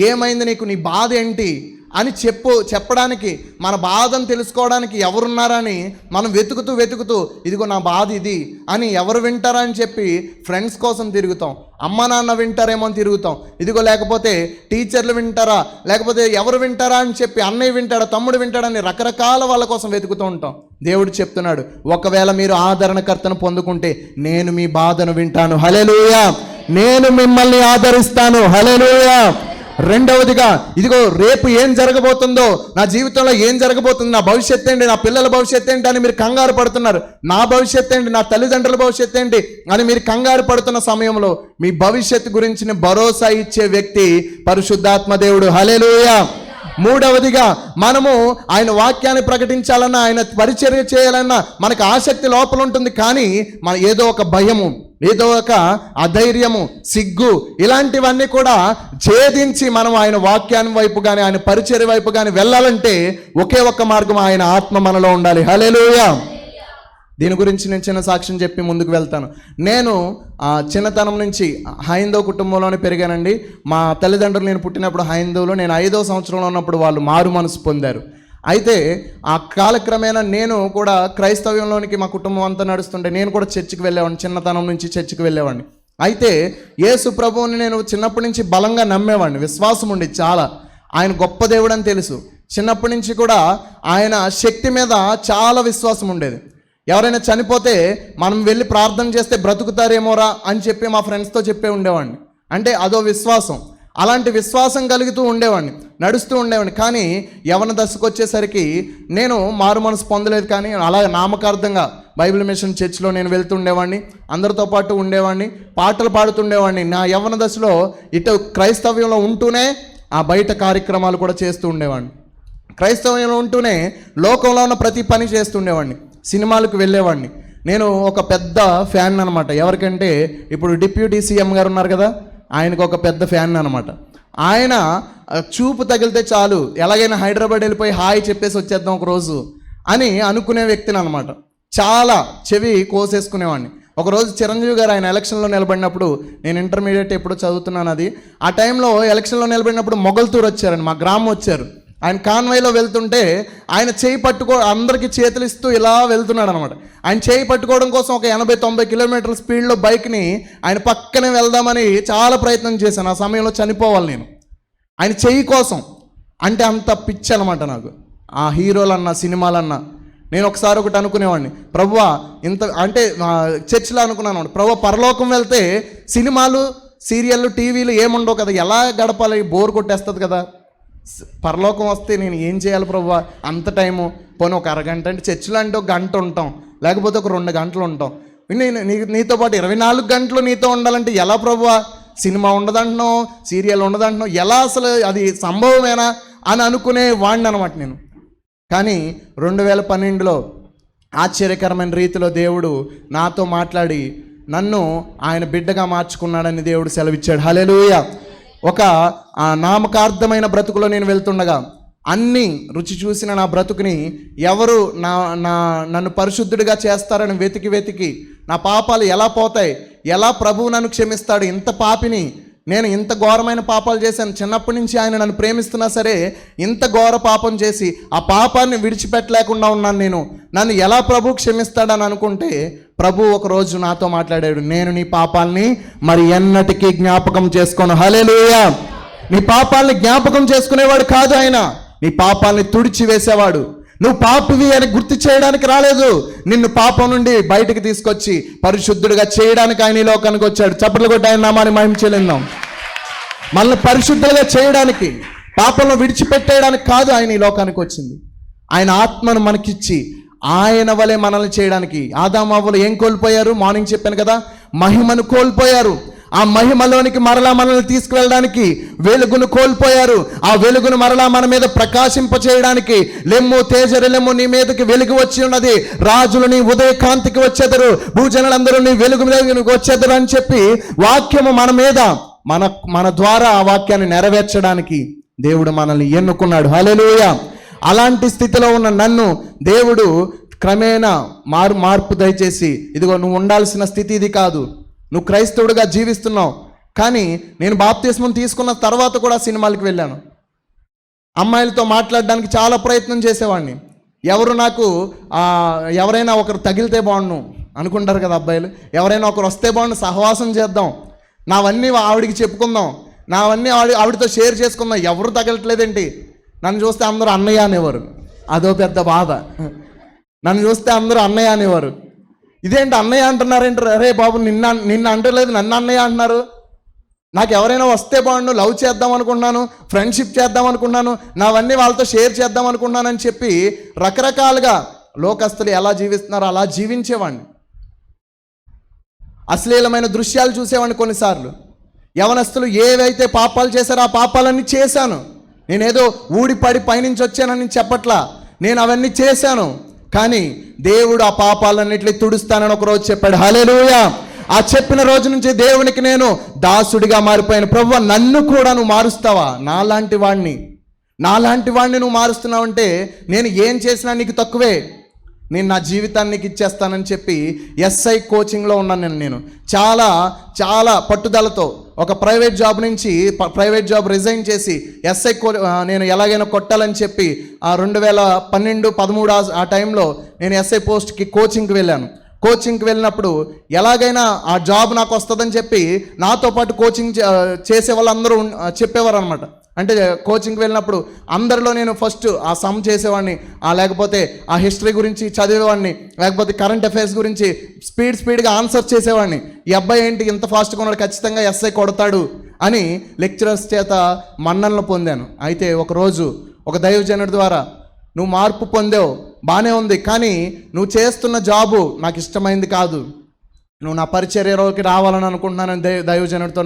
ఏమైంది నీకు, నీ బాధ ఏంటి అని చెప్పడానికి, మన బాధను తెలుసుకోవడానికి ఎవరున్నారని మనం వెతుకుతూ ఇదిగో నా బాధ ఇది అని ఎవరు వింటారా అని చెప్పి ఫ్రెండ్స్ కోసం తిరుగుతాం, అమ్మ నాన్న వింటారేమో అని తిరుగుతాం, ఇదిగో లేకపోతే టీచర్లు వింటారా, లేకపోతే ఎవరు వింటారా అని చెప్పి అన్నయ్య వింటాడా, తమ్ముడు వింటాడని రకరకాల వాళ్ళ కోసం వెతుకుతూ ఉంటాం. దేవుడు చెప్తున్నాడు, ఒకవేళ మీరు ఆదరణకర్తను పొందుకుంటే నేను మీ బాధను వింటాను. హల్లెలూయా. నేను మిమ్మల్ని ఆదరిస్తాను. హల్లెలూయా. రెండవదిగా, ఇదిగో రేపు ఏం జరగబోతుందో, నా జీవితంలో ఏం జరగబోతుంది, నా భవిష్యత్తు ఏంటి, నా పిల్లల భవిష్యత్తు ఏంటి అని మీరు కంగారు పడుతున్నారు. నా భవిష్యత్తు ఏంటి, నా తల్లిదండ్రుల భవిష్యత్తు ఏంటి అని మీరు కంగారు పడుతున్న సమయంలో మీ భవిష్యత్తు గురించి భరోసా ఇచ్చే వ్యక్తి పరిశుద్ధాత్మ దేవుడు. హల్లెలూయా. మూడవదిగా, మనము ఆయన వాక్యాన్ని ప్రకటించాలన్నా, ఆయన పరిచర్య చేయాలన్నా మనకు ఆసక్తి లోపల ఉంటుంది. కానీ మన ఏదో ఒక భయము, ఏదో ఒక అధైర్యము, సిగ్గు, ఇలాంటివన్నీ కూడా ఛేదించి మనం ఆయన వాక్యాన్ని వైపు కానీ ఆయన పరిచర్య వైపు కానీ వెళ్ళాలంటే ఒకే ఒక్క మార్గం, ఆయన ఆత్మ మనలో ఉండాలి. హల్లెలూయా. దీని గురించి నేను చిన్న సాక్ష్యం చెప్పి ముందుకు వెళ్తాను. నేను చిన్నతనం నుంచి హైందవ కుటుంబంలోనే పెరిగానండి. మా తల్లిదండ్రులు నేను పుట్టినప్పుడు హైందవులు, నేను 5వ సంవత్సరంలో ఉన్నప్పుడు వాళ్ళు మారు మనసు పొందారు. అయితే ఆ కాలక్రమేణా నేను కూడా క్రైస్తవ్యంలోనికి మా కుటుంబం అంతా నడుస్తుంటే నేను కూడా చర్చికి వెళ్ళేవాడిని, చిన్నతనం నుంచి చర్చికి వెళ్ళేవాడిని. అయితే యేసు ప్రభువుని నేను చిన్నప్పటి నుంచి బలంగా నమ్మేవాడిని, విశ్వాసం ఉండి చాలా, ఆయన గొప్ప దేవుడు అని తెలుసు. చిన్నప్పటి నుంచి కూడా ఆయన శక్తి మీద చాలా విశ్వాసం ఉండేది. ఎవరైనా చనిపోతే మనం వెళ్ళి ప్రార్థన చేస్తే బ్రతుకుతారేమోరా అని చెప్పి మా ఫ్రెండ్స్తో చెప్పే ఉండేవాడిని. అంటే అదో విశ్వాసం. అలాంటి విశ్వాసం కలుగుతూ ఉండేవాడిని, నడుస్తూ ఉండేవాడిని. కానీ యవన దశకు వచ్చేసరికి నేను మారు మనసు పొందలేదు. కానీ అలా నామకార్థంగా బైబిల్ మిషన్ చర్చ్లో నేను వెళ్తుండేవాడిని, అందరితో పాటు ఉండేవాడిని, పాటలు పాడుతుండేవాడిని. నా యవన దశలో ఇటు క్రైస్తవ్యంలో ఉంటూనే ఆ బయట కార్యక్రమాలు కూడా చేస్తూ ఉండేవాడిని. క్రైస్తవ్యంలో ఉంటూనే లోకంలో ఉన్న ప్రతి పని చేస్తుండేవాడిని. సినిమాలకు వెళ్ళేవాడిని. నేను ఒక పెద్ద ఫ్యాన్ అనమాట. ఎవరికంటే ఇప్పుడు డిప్యూటీ సీఎం గారు ఉన్నారు కదా, ఆయనకు ఒక పెద్ద ఫ్యాన్ అనమాట. ఆయన చూపు తగిలితే చాలు ఎలాగైనా హైదరాబాద్ వెళ్ళిపోయి హాయ్ చెప్పేసి వచ్చేద్దాం ఒకరోజు అని అనుకునే వ్యక్తిని అనమాట. చాలా చెవి కోసేసుకునేవాడిని. ఒకరోజు చిరంజీవి గారు ఆయన ఎలక్షన్లో నిలబడినప్పుడు, నేను ఇంటర్మీడియట్ ఎప్పుడో చదువుతున్నాను అది, ఆ టైంలో ఎలక్షన్లో నిలబడినప్పుడు మొగల్తూరు వచ్చారండి, మా గ్రామం వచ్చారు. ఆయన కాన్వాయ్లో వెళ్తుంటే ఆయన చేయి అందరికీ చేతులు ఇస్తూ ఇలా వెళ్తున్నాడు అనమాట. ఆయన చేయి పట్టుకోవడం కోసం ఒక 80-90 కిలోమీటర్ల స్పీడ్లో బైక్ని ఆయన పక్కనే వెళ్దామని చాలా ప్రయత్నం చేశాను. ఆ సమయంలో చనిపోవాలి నేను, ఆయన చెయ్యి కోసం. అంటే అంత పిచ్చి అనమాట నాకు ఆ హీరోలన్నా సినిమాలన్నా. నేను ఒకసారి ఒకటి అనుకునేవాడిని, ప్రభువా ఇంత అంటే చర్చిలో అనుకున్నాను, ప్రభువా పరలోకం వెళ్తే సినిమాలు, సీరియళ్ళు, టీవీలు ఏముండవు కదా, ఎలా గడపాలి, బోర్ కొట్టేస్తుంది కదా, పరలోకం వస్తే నేను ఏం చేయాలి ప్రభువా, అంత టైము పోనీ ఒక అరగంట, అంటే చర్చిలో అంటే 1 గంట ఉంటాం, లేకపోతే ఒక 2 గంటలు ఉంటాం. నేను నీతో పాటు 24 గంటలు నీతో ఉండాలంటే ఎలా ప్రభువా, సినిమా ఉండదంటున్నావు, సీరియల్ ఉండదంటున్నావు, ఎలా అసలు అది సంభవమేనా అని అనుకునే వాడిని అనమాట నేను. కానీ 2012లో ఆశ్చర్యకరమైన రీతిలో దేవుడు నాతో మాట్లాడి నన్ను ఆయన బిడ్డగా మార్చుకున్నాడని దేవుడు సెలవిచ్చాడు. హల్లెలూయా. ఒక నామకార్థమైన బ్రతుకులో నేను వెళ్తుండగా అన్నీ రుచి చూసిన నా బ్రతుకుని ఎవరు నన్ను పరిశుద్ధుడిగా చేస్తారని వెతికి నా పాపాలు ఎలా పోతాయి, ఎలా ప్రభువు నన్ను క్షమిస్తాడు, ఇంత పాపిని నేను ఇంత ఘోరమైన పాపాలు చేశాను, చిన్నప్పటి నుంచి ఆయన నన్ను ప్రేమిస్తున్నా సరే ఇంత ఘోర పాపం చేసి ఆ పాపాన్ని విడిచిపెట్టలేకుండా ఉన్నాను నేను, నన్ను ఎలా ప్రభు క్షమిస్తాడని అనుకుంటే ప్రభు ఒకరోజు నాతో మాట్లాడాడు, నేను నీ పాపాలని మరి ఎన్నటికీ జ్ఞాపకం చేసుకోను. హల్లెలూయా. నీ పాపాలని జ్ఞాపకం చేసుకునేవాడు కాదు ఆయన, నీ పాపాలని తుడిచివేసేవాడు. నువ్వు పాపివి అని గుర్తు చేయడానికి రాలేదు, నిన్ను పాపం నుండి బయటకు తీసుకొచ్చి పరిశుద్ధుడిగా చేయడానికి ఆయన ఈ లోకానికి వచ్చాడు. చప్పట్లు కొట్టి ఆయన నామాన్ని మహిమ చెల్లిద్దాం. మనల్ని పరిశుద్ధులుగా చేయడానికి, పాపంలో విడిచిపెట్టేయడానికి కాదు ఆయన ఈ లోకానికి వచ్చింది. ఆయన ఆత్మను మనకిచ్చి ఆయన వలె మనల్ని చేయడానికి. ఆదాము అవ్వలు ఏం కోల్పోయారు? మార్నింగ్ చెప్పాను కదా, మహిమను కోల్పోయారు. ఆ మహిమలోనికి మరలా మనల్ని తీసుకువెళ్ళడానికి వెలుగును కోల్పోయారు. ఆ వెలుగును మరలా మన మీద ప్రకాశింప చేయడానికి, లెమ్ము తేజరెలెమ్ము నీ మీదకి వెలుగు వచ్చి ఉన్నది, రాజులు నీ ఉదయ కాంతికి వచ్చేదరు, భూజనులందరూ నీ వెలుగు మీదకి వచ్చేదరు అని చెప్పి వాక్యము మన మీద మన ద్వారా ఆ వాక్యాన్ని నెరవేర్చడానికి దేవుడు మనల్ని ఎన్నుకున్నాడు. హల్లెలూయా. అలాంటి స్థితిలో ఉన్న నన్ను దేవుడు క్రమేణా మార్పు దయచేసి, ఇదిగో నువ్వు ఉండాల్సిన స్థితి ఇది కాదు, నువ్వు క్రైస్తవుడిగా జీవిస్తున్నావు. కానీ నేను బాప్తిస్మం తీసుకున్న తర్వాత కూడా సినిమాలకు వెళ్ళాను. అమ్మాయిలతో మాట్లాడడానికి చాలా ప్రయత్నం చేసేవాడిని. ఎవరైనా ఒకరు తగిలితే బాగుండు అనుకుంటారు కదా అబ్బాయిలు. ఎవరైనా ఒకరు వస్తే బాగుండు, సహవాసం చేద్దాం, నావన్నీ ఆవిడికి చెప్పుకుందాం, నావన్నీ ఆవిడతో షేర్ చేసుకుందాం. ఎవరు తగలట్లేదేంటి? నన్ను చూస్తే అందరూ అన్నయ్య అనేవారు. అదో పెద్ద బాధ. నన్ను చూస్తే అందరూ అన్నయ్య అనేవారు. ఇదేంటి అన్నయ్య అంటున్నారేంటి? రే బాబు, నిన్న అంటలేదు, నన్ను అన్నయ్య అంటున్నారు. నాకు ఎవరైనా వస్తే బాగుండు, లవ్ చేద్దాం అనుకుంటున్నాను, ఫ్రెండ్షిప్ చేద్దాం అనుకుంటున్నాను, నావన్నీ వాళ్ళతో షేర్ చేద్దాం అనుకుంటున్నాను అని చెప్పి రకరకాలుగా లోకస్తులు ఎలా జీవిస్తున్నారో అలా జీవించేవాడిని. అశ్లీలమైన దృశ్యాలు చూసేవాడిని. కొన్నిసార్లు యవనస్తులు ఏవైతే పాపాలు చేశారో ఆ పాపాలన్నీ చేశాను. నేనేదో ఊడిపడి పైనుంచి వచ్చానని చెప్పట్లా, నేను అవన్నీ చేశాను. కానీ దేవుడు ఆ పాపాలన్నిటిని తుడుస్తానని ఒకరోజు చెప్పాడు. హల్లెలూయా. ఆ చెప్పిన రోజు నుంచి దేవునికి నేను దాసుడిగా మారిపోయాను. ప్రభువా, నన్ను కూడా నువ్వు మారుస్తావా? నాలాంటి వాడిని నువ్వు మారుస్తున్నావంటే నేను ఏం చేసినా నీకు తక్కువే. నేను నా జీవితాన్ని నీకు ఇచ్చేస్తానని చెప్పి ఎస్ఐ కోచింగ్లో ఉన్నాను నేను. చాలా చాలా పట్టుదలతో ఒక ప్రైవేట్ జాబ్ రిజైన్ చేసి నేను ఎలాగైనా కొట్టాలని చెప్పి 2012-13 ఆ టైంలో నేను ఎస్ఐ పోస్ట్కి కోచింగ్కి వెళ్ళినప్పుడు ఎలాగైనా ఆ జాబ్ నాకు వస్తుందని చెప్పి నాతో పాటు కోచింగ్ చేసే వాళ్ళందరూ చెప్పేవారు అనమాట. అంటే కోచింగ్కి వెళ్ళినప్పుడు అందరిలో నేను ఫస్ట్ ఆ సమ్ చేసేవాడిని, లేకపోతే ఆ హిస్టరీ గురించి చదివేవాడిని, లేకపోతే కరెంట్ అఫైర్స్ గురించి స్పీడ్గా ఆన్సర్ చేసేవాడిని. ఈ అబ్బాయి ఏంటి ఇంత ఫాస్ట్గా ఉన్నాడు, ఖచ్చితంగా ఎస్ఐ కొడతాడు అని లెక్చరర్స్ చేత మన్ననలు పొందాను. అయితే ఒకరోజు ఒక దైవజనుడి ద్వారా, నువ్వు మార్పు పొందావు, బాగానే ఉంది, కానీ నువ్వు చేస్తున్న జాబు నాకు ఇష్టమైంది కాదు, నువ్వు నా పరిచర్యలోకి రావాలని అనుకుంటున్నానని దైవజనుడితో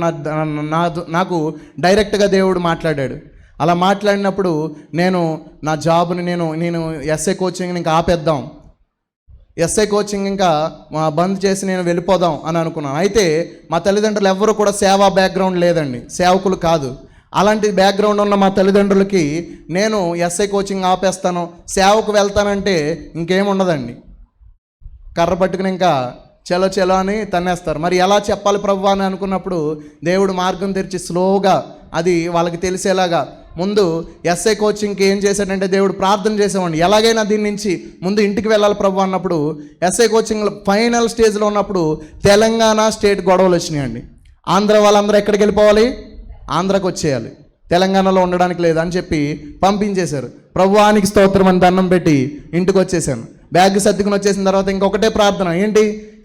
నాకు డైరెక్ట్గా దేవుడు మాట్లాడాడు. అలా మాట్లాడినప్పుడు నేను నా జాబ్ని నేను ఎస్ఐ కోచింగ్ ఇంకా ఆపేద్దాం, ఎస్ఐ కోచింగ్ ఇంకా బంద్ చేసి నేను వెళ్ళిపోదాం అని అనుకున్నాను. అయితే మా తల్లిదండ్రులు ఎవ్వరూ కూడా సేవా బ్యాక్గ్రౌండ్ లేదండి, సేవకులు కాదు. అలాంటి బ్యాక్గ్రౌండ్ ఉన్న మా తల్లిదండ్రులకి నేను ఎస్ఐ కోచింగ్ ఆపేస్తాను, సేవకు వెళ్తానంటే ఇంకేముండదండి, కర్ర పట్టుకుని ఇంకా చలో అని తన్నేస్తారు. మరి ఎలా చెప్పాలి ప్రభు అని అనుకున్నప్పుడు దేవుడు మార్గం తెరిచి స్లోగా అది వాళ్ళకి తెలిసేలాగా ముందు ఎస్ఐ కోచింగ్కి ఏం చేశాడంటే దేవుడు ప్రార్థన చేసేవాడిని, ఎలాగైనా దీని నుంచి ముందు ఇంటికి వెళ్ళాలి ప్రభు అన్నప్పుడు ఎస్ఐ కోచింగ్ ఫైనల్ స్టేజ్లో ఉన్నప్పుడు తెలంగాణ స్టేట్ గొడవలు వచ్చినాయండి. ఆంధ్ర వాళ్ళందరూ ఎక్కడికి వెళ్ళిపోవాలి? ఆంధ్రాకి వచ్చేయాలి, తెలంగాణలో ఉండడానికి లేదు అని చెప్పి పంపించేశారు. ప్రభువానికి స్తోత్రం అని దండం పెట్టి ఇంటికి వచ్చేసాను. బ్యాగ్ సర్దుకుని వచ్చేసిన తర్వాత ఇంకొకటే ప్రార్థన, ఏంటి?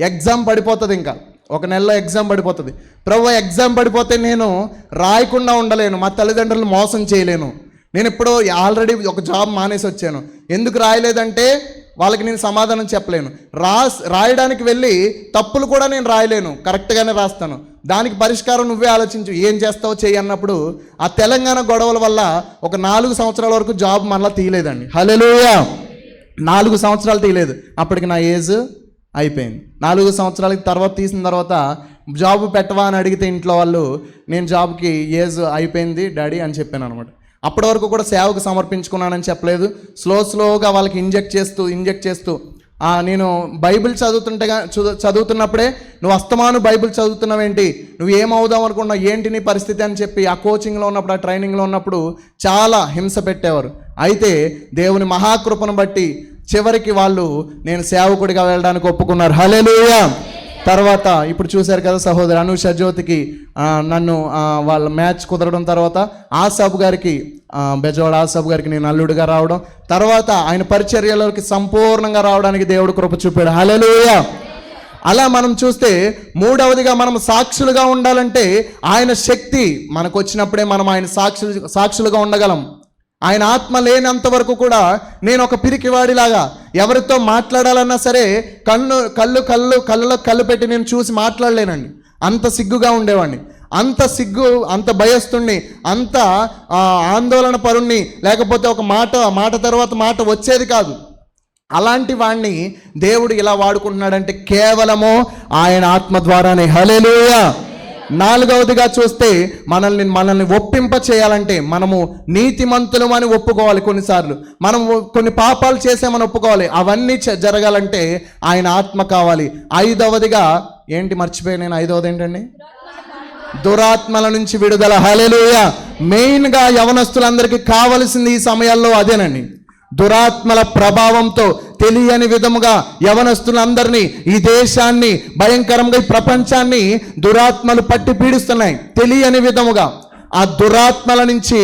ఎగ్జామ్ పడిపోతుంది, ఇంకా 1 నెలలో ఎగ్జామ్ పడిపోతుంది. ప్రభు, ఎగ్జామ్ పడిపోతే నేను రాయకుండా ఉండలేను, మా తల్లిదండ్రులు మోసం చేయలేను. నేను ఇప్పుడు ఆల్రెడీ ఒక జాబ్ మానేసి వచ్చాను, ఎందుకు రాయలేదంటే వాళ్ళకి నేను సమాధానం చెప్పలేను. రాయడానికి వెళ్ళి తప్పులు కూడా నేను రాయలేను, కరెక్ట్గానే రాస్తాను. దానికి పరిష్కారం నువ్వే ఆలోచించు, ఏం చేస్తావో చెయ్యి అన్నప్పుడు ఆ తెలంగాణ గొడవల వల్ల ఒక 4 సంవత్సరాల వరకు జాబ్ మళ్ళీ తీయలేదండి. హల్లెలూయా. 4 సంవత్సరాలు తీయలేదు. అప్పటికి నా ఏజ్ అయిపోయింది. 4 సంవత్సరాలకి తీసిన తర్వాత జాబ్ పెట్టవా అని అడిగితే ఇంట్లో వాళ్ళు, నేను జాబ్కి ఏజ్ అయిపోయింది డాడీ అని చెప్పాను అనమాట. అప్పటి వరకు కూడా సేవకు సమర్పించుకున్నానని చెప్పలేదు. స్లోగా వాళ్ళకి ఇంజెక్ట్ చేస్తూ నేను బైబిల్ చదువుతున్నప్పుడే నువ్వు అస్తమాను బైబిల్ చదువుతున్నావేంటి, నువ్వు ఏమవుదాం అనుకున్నావు, ఏంటి నీ పరిస్థితి అని చెప్పి ఆ కోచింగ్లో ఉన్నప్పుడు ఆ ట్రైనింగ్లో ఉన్నప్పుడు చాలా హింస పెట్టేవారు. అయితే దేవుని మహాకృపను బట్టి చివరికి వాళ్ళు నేను సేవకుడిగా వెళ్ళడానికి ఒప్పుకున్నారు. హల్లెలూయా. తర్వాత ఇప్పుడు చూశారు కదా సహోదరు అనూష జ్యోతికి నన్ను వాళ్ళ మ్యాచ్ కుదరడం, తర్వాత ఆసాబ్ గారికి బెజవాడ ఆసాబ్ గారికి నేను అల్లుడిగా రావడం, తర్వాత ఆయన పరిచర్యలోకి సంపూర్ణంగా రావడానికి దేవుడు కృప చూపాడు. హల్లెలూయా. అలా మనం చూస్తే మూడవదిగా మనం సాక్షులుగా ఉండాలంటే ఆయన శక్తి మనకు వచ్చినప్పుడే మనం ఆయన సాక్షులుగా ఉండగలం. ఆయన ఆత్మ లేనంత వరకు కూడా నేను ఒక పిరికివాడిలాగా ఎవరితో మాట్లాడాలన్నా సరే కళ్ళలో కళ్ళు పెట్టి నేను చూసి మాట్లాడలేనండి, అంత సిగ్గుగా ఉండేవాడిని, అంత భయస్తుణ్ణి, అంత ఆందోళన పరుణ్ణి, లేకపోతే ఒక మాట తర్వాత మాట వచ్చేది కాదు. అలాంటి వాణ్ణి దేవుడు ఇలా వాడుకుంటున్నాడంటే కేవలము ఆయన ఆత్మ ద్వారానే. హల్లెలూయా. 4వదిగా చూస్తే మనల్ని ఒప్పింప చేయాలంటే మనము నీతిమంతులం అని ఒప్పుకోవాలి. కొన్నిసార్లు మనం కొన్ని పాపాలు చేసామని ఒప్పుకోవాలి. అవన్నీ జరగాలంటే ఆయన ఆత్మ కావాలి. 5వదిగా ఏంటి మర్చిపోయి నేను, 5వది ఏంటండి? దురాత్మల నుంచి విడుదల. హల్లెలూయా. మెయిన్గా యవనస్తులందరికీ కావలసింది ఈ సమయాల్లో అదేనండి. దురాత్మల ప్రభావంతో తెలియని విధముగా యవనస్తులందరినీ, ఈ దేశాన్ని, భయంకరంగా ఈ ప్రపంచాన్ని దురాత్మలు పట్టి పీడిస్తున్నాయి తెలియని విధముగా. ఆ దురాత్మల నుంచి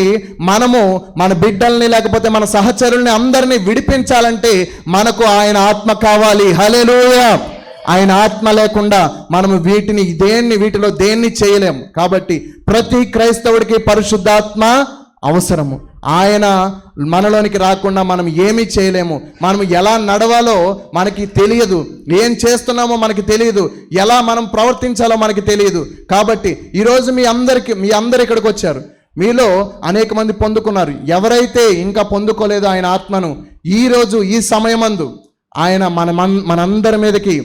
మనము మన బిడ్డల్ని లేకపోతే మన సహచరుల్ని అందరినీ విడిపించాలంటే మనకు ఆయన ఆత్మ కావాలి. హల్లెలూయా. ఆయన ఆత్మ లేకుండా మనము వీటిలో దేన్ని చేయలేము. కాబట్టి ప్రతి క్రైస్తవుడికి పరిశుద్ధాత్మ అవసరము. ఆయన మనలోనికి రాకుండా మనం ఏమీ చేయలేము. మనం ఎలా నడవాలో మనకి తెలియదు, ఏం చేస్తున్నామో మనకి తెలియదు, ఎలా మనం ప్రవర్తించాలో మనకి తెలియదు. కాబట్టి ఈరోజు మీ అందరు ఇక్కడికి వచ్చారు. మీలో అనేక మంది పొందుకున్నారు. ఎవరైతే ఇంకా పొందుకోలేదో ఆయన ఆత్మను, ఈరోజు ఈ సమయమందు ఆయన మనందరి మీదకి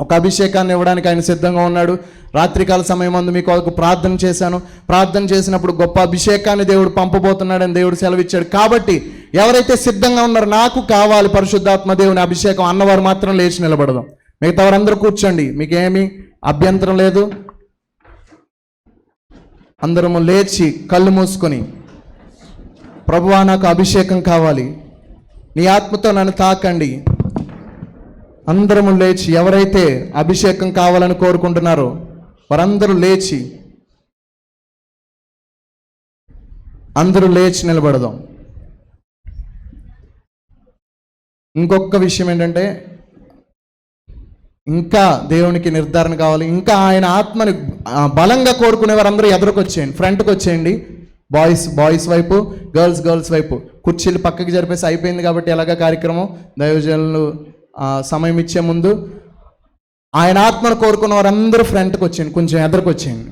ఒక అభిషేకాన్ని ఇవ్వడానికి ఆయన సిద్ధంగా ఉన్నాడు. రాత్రికాల సమయమందు మీకు ఒక ప్రార్థన చేశాను. ప్రార్థన చేసినప్పుడు గొప్ప అభిషేకాన్ని దేవుడు పంపబోతున్నాడని దేవుడు సెలవిచ్చాడు. కాబట్టి ఎవరైతే సిద్ధంగా ఉన్నారో, నాకు కావాలి పరిశుద్ధాత్మ దేవుని అభిషేకం అన్నవారు మాత్రం లేచి నిలబడదాం. మిగతా వారందరూ కూర్చోండి, మీకేమీ అభ్యంతరం లేదు. అందరము లేచి కళ్ళు మూసుకొని, ప్రభువా నాకు అభిషేకం కావాలి, నీ ఆత్మతో నన్ను తాకండి. అందరము లేచి, ఎవరైతే అభిషేకం కావాలని కోరుకుంటున్నారో వారందరూ లేచి, అందరూ లేచి నిలబడదాం. ఇంకొక విషయం ఏంటంటే, ఇంకా దేవునికి నిర్ధారణ కావాలి, ఇంకా ఆయన ఆత్మని బలంగా కోరుకునే వారందరూ ఎదురుకొచ్చేయండి, ఫ్రంట్కి వచ్చేయండి. బాయ్స్ వైపు, గర్ల్స్ వైపు. కుర్చీలు పక్కకి జరిపేసి అయిపోయింది కాబట్టి ఎలాగ కార్యక్రమం. దైవజనులు సమయం ఇచ్చే ముందు ఆయన ఆత్మను కోరుకున్న వారందరూ ఫ్రంట్కి వచ్చేయండి, కొంచెం ఎదురుకు వచ్చేయండి.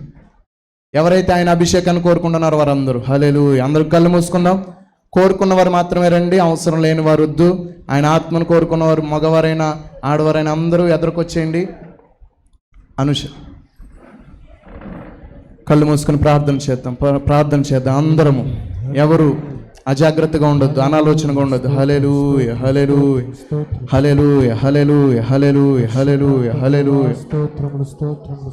ఎవరైతే ఆయన అభిషేకాన్ని కోరుకుంటున్నారో వారందరూ. హల్లెలూయా. అందరూ కళ్ళు మూసుకుందాం. కోరుకున్న వారు మాత్రమే రండి, అవసరం లేని వారు వద్దు. ఆయన ఆత్మను కోరుకున్నవారు, మగవారైనా ఆడవారైనా అందరూ ఎదురుకు వచ్చేయండి. అనుష, కళ్ళు మూసుకొని ప్రార్థన చేద్దాం అందరము. ఎవరు అజాగ్రత్తగా ఉండొద్దు, అనాలోచనగా ఉండొద్దు. హల్లెలూయా, hallelujah, hallelujah, hallelujah, hallelujah, hallelujah, హల్లెలూయా. స్తోత్రములు, స్తోత్రములు,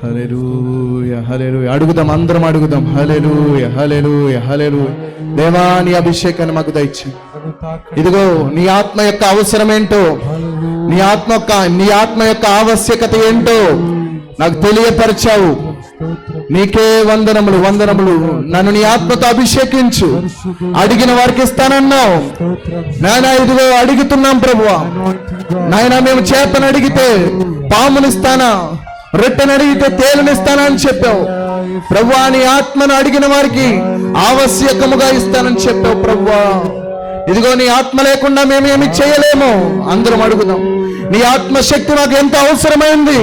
హల్లెలూయా, హల్లెలూయా. అడుగుదాం, అందరం అడుగుదాం. హల్లెలూయా, హల్లెలూయా, హల్లెలూయా. దేవా నీ అభిషేకాన్ని మాకు దయచేయి. ఇదిగో నీ ఆత్మ యొక్క అవసరం ఏంటో, నీ ఆత్మ యొక్క ఆవశ్యకత ఏంటో నాకు తెలియపరిచావు. నీకే వందనములు. నన్ను నీ ఆత్మతో అభిషేకించు, అడిగిన వారికి ఇస్తానన్నావు. నాయనా ఇదిగో అడుగుతున్నాం ప్రభువా. నాయనా మేము చేపను అడిగితే పామునిస్తానా, రొట్టెను అడిగితే తేలునిస్తానా అని చెప్పావు ప్రభువా. నీ ఆత్మను అడిగిన వారికి ఆవశ్యకముగా ఇస్తానని చెప్పావు ప్రభువా. ఇదిగో నీ ఆత్మ లేకుండా మేమేమి చేయలేము. అందరం అడుగుదాం. నీ ఆత్మశక్తి మాకు ఎంత అవసరమైంది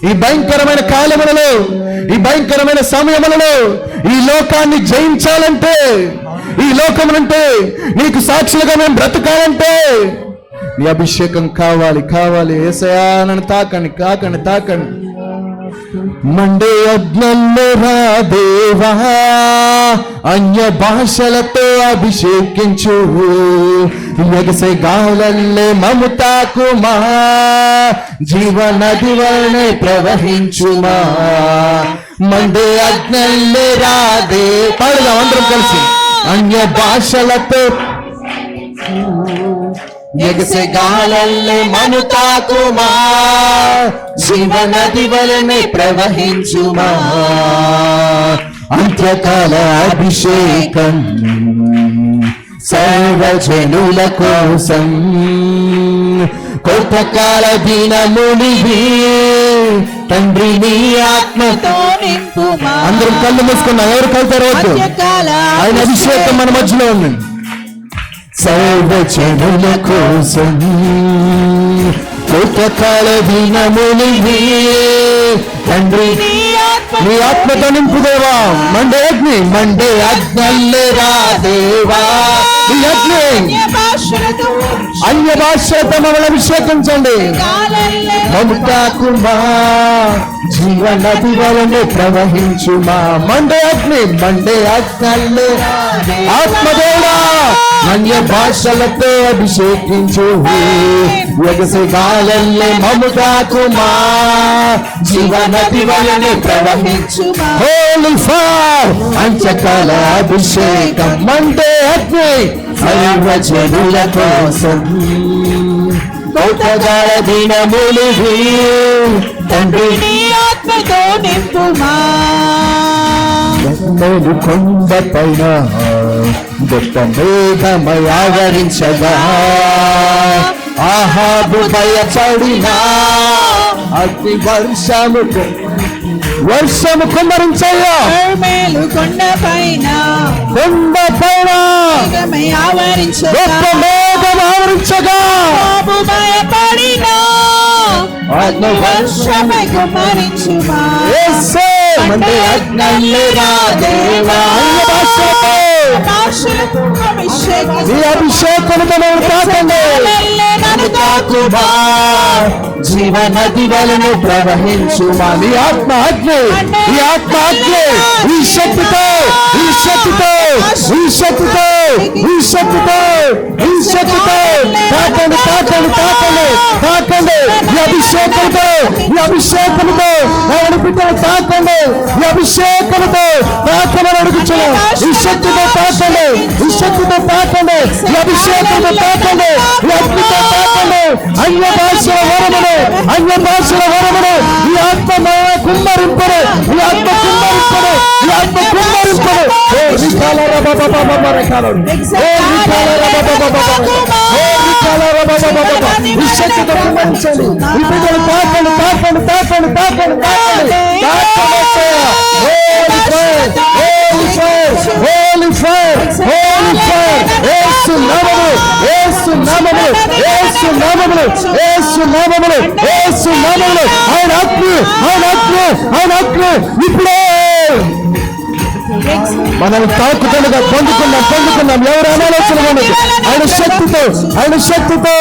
ఈ భయంకరమైన కాలములలో, ఈ భయంకరమైన సమయములలో. ఈ లోకాన్ని జయించాలంటే, ఈ లోకమునంటే నీకు సాక్షులుగా మేము బ్రతకాలంటే నీ అభిషేకం కావాలి. యేసయ్యా నన్ను తాకండి. మండే అగ్నుల్లో రా దేవా, అన్య భాషలతో అభిషేకించు, ఎగసే గాలల్లే మము తాకుమా, జీవనది వలనే ప్రవహించుమా. మండే అగ్నుల్లో రా దేవా, పాడుదాం అందరం కలిసి. అన్య భాషలతో ఎగసే గాలల్లే మము తాకుమా, జీవనది వలనే ప్రవహించుమా. అంత్యకాల అభిషేకం సర్వజనుల కోసం, కోటకాల దినమునివి తండ్రి నీ ఆత్మతో నింపుమా. అందరం కళ్ళు మూసుకున్నాం, ఎవరు కలుతారు? ఆయన అభిషేకం మన మధ్యలో ఉంది. సర్వజనుల కోసం కోటకాల దినమునివి తండ్రి నీ ఆత్మతో నింపుదేవా. మండే అగ్నల్లే రా దేవా, నీ అగ్ని అన్య భాషలతో మమ్మల్ని అభిషేకించండి. మమతాకుమా జీవనది వలనే ప్రవహించుమా. మండే అగ్ని అగ్ని ఆత్మదేవా అన్య భాషలతో అభిషేకించు. ఎగసిగాలల్లే మమతాకుమా జీవనది వలనే ప్రవహించుమా. హోలీ ఫైర్ అంచకాల అభిషేకం. మండే అగ్ని సర్వజనుల కోసం గొప్పగాల దినములు తండ్రి ఆత్మతో నింపుమా. కొండ పైన గొప్ప మేఘమై ఆవరించగా ఆహాబు భయపడిన అగ్ని వర్షము కుమ్మరించయ్యా. కొండ పైన గొప్ప మేఘం ఆవరించగా భయపడిన వర్షమై కుమ్మరించుమా. మండే అగ్నిరా దేవా. ఈ అభిషేకంతో తాకండి. జీవనది వలన ప్రవహించుమా. ఈ ఆత్మ అగ్ని ఈ ఆత్మ అగ్ని ఈ శక్తితో ఈ శక్తితో ఈ శక్తితో ఈ శక్తితో ఈ శక్తితో తాకండి తాకండి తాకండి తాకండి. ఈ అభిషేకంతో ఈ అభిషేకంతో బిడ్డలు తాకండి. ఈ అభిషేకంతో తాకమని అడుగుతున్నాం. ఈ శక్తితో తాకండి ఈ శక్తితో తాకండి. ఈ అభిషేకంతో తాకండి. ఈ అగ్నితో తాకండి. అన్య భాషల వరమును అన్య భాషల వరమును ఈ ఆత్మ కుమ్మరింపడు. ఈ ఆత్మ కుమ్మరింపడు. ఈ ఆత్మ కుమ్మరింపడు. ఈ శక్తితో కుమ్మరించండి. ఈ బిడ్డలు తాకండి తాకండి తాకండి తాకండి తాకండి Holy fire, holy fire, యేసు నామములో యేసు నామములో యేసు నామములో యేసు నామములో యేసు నామములో ఆయన అగ్ని ఆయన అగ్ని ఆయన అగ్ని ఇప్పుడే మనం తాకుతుండగా పొందుకున్నాం పొందుకున్నాం. ఎవరు అనాలోచన మనకి ఆయన శక్తితో ఆయన శక్తితో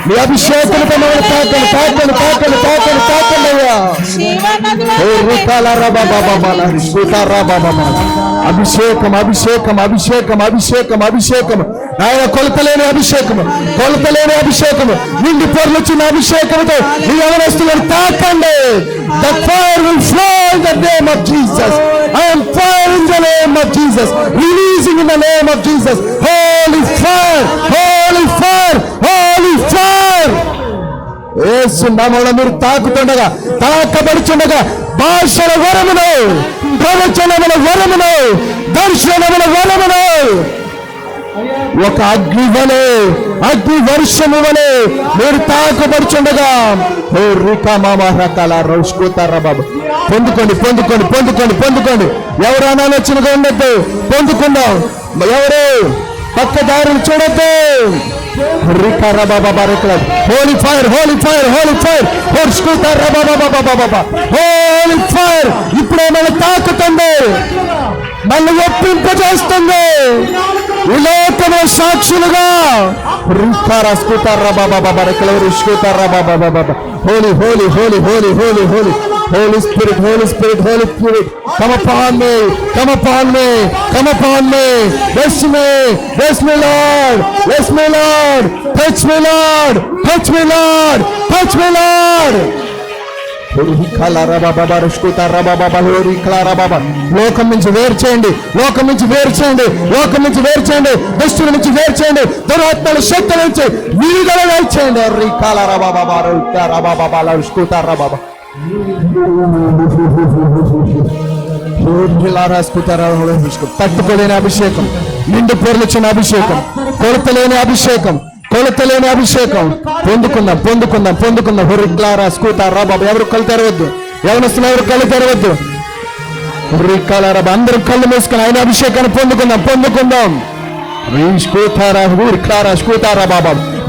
మీ అభిషేకంతో మనం తాకండి తాకండి తాకండి తాకండి తాకండి అయ్యా. అభిషేకం అభిషేకం అభిషేకం అభిషేకం అభిషేకం ఆయన కొలతలేని అభిషేకము కొలతలేని అభిషేకము నిండి పొర్లుచున్న అభిషేకంతో మీ యవనస్తులను తాకండి. The fire will flow in the name of Jesus. I am fire in the name of Jesus. Releasing in the name of Jesus. Holy fire, holy fire, holy fire. యేసు నామములో మీరు తాకుతుండగా తాకబడుచుండగా భాషల వరమును ప్రవచనముల వరమును దర్శనముల వరమును ఒక అగ్ని వలె అగ్ని వర్షము వలె మీరు తాకబడుచుండగా బాబు పొందుకోండి పొందుకోండి పొందుకోండి పొందుకోండి. ఎవరు అనాలోచనగా ఉండద్దు. పొందుకుందాం. ఎవరు పక్క దారులు చూడద్దు. Holy fire holy fire holy fire holy fire ఇప్పుడే మన తాకుతుంది. మళ్ళీ ఒప్పింపజేస్తుంది. ఈ లోకమే సాక్షులుగా Holi Holi Holi Holi Holi Holi Holy Spirit, Holy Spirit, Holy Spirit, come upon me, come upon me, come upon me, bless me, bless me Lord, bless me Lord, touch me Lord, touch me Lord, touch me Lord. లోకం నుంచి వేరు చేయండి, లోకం నుంచి వేరు చేయండి, లోకం నుంచి వేరు చేయండి, దుష్టుల నుంచి వేరు చేయండి, దురాత్మల శక్తుల నుంచి విడుదల చేయండి. తట్టుకోలేని అభిషేకం, నిండు పొర్లుచున్న అభిషేకం, కొలతలేని అభిషేకం, కొలతలేని అభిషేకం. పొందుకుందాం పొందుకుందాం పొందుకుందాం. హురిక్లారా స్కూతారా బాబా. ఎవరు కళ్ళు తెరవద్దు, ఎవరిస్తున్నా ఎవరు కళ్ళు తెరవద్దు. హురిక్లారా అందరూ కళ్ళు మూసుకుని ఆయన అభిషేకాన్ని పొందుకుందాం పొందుకుందాం.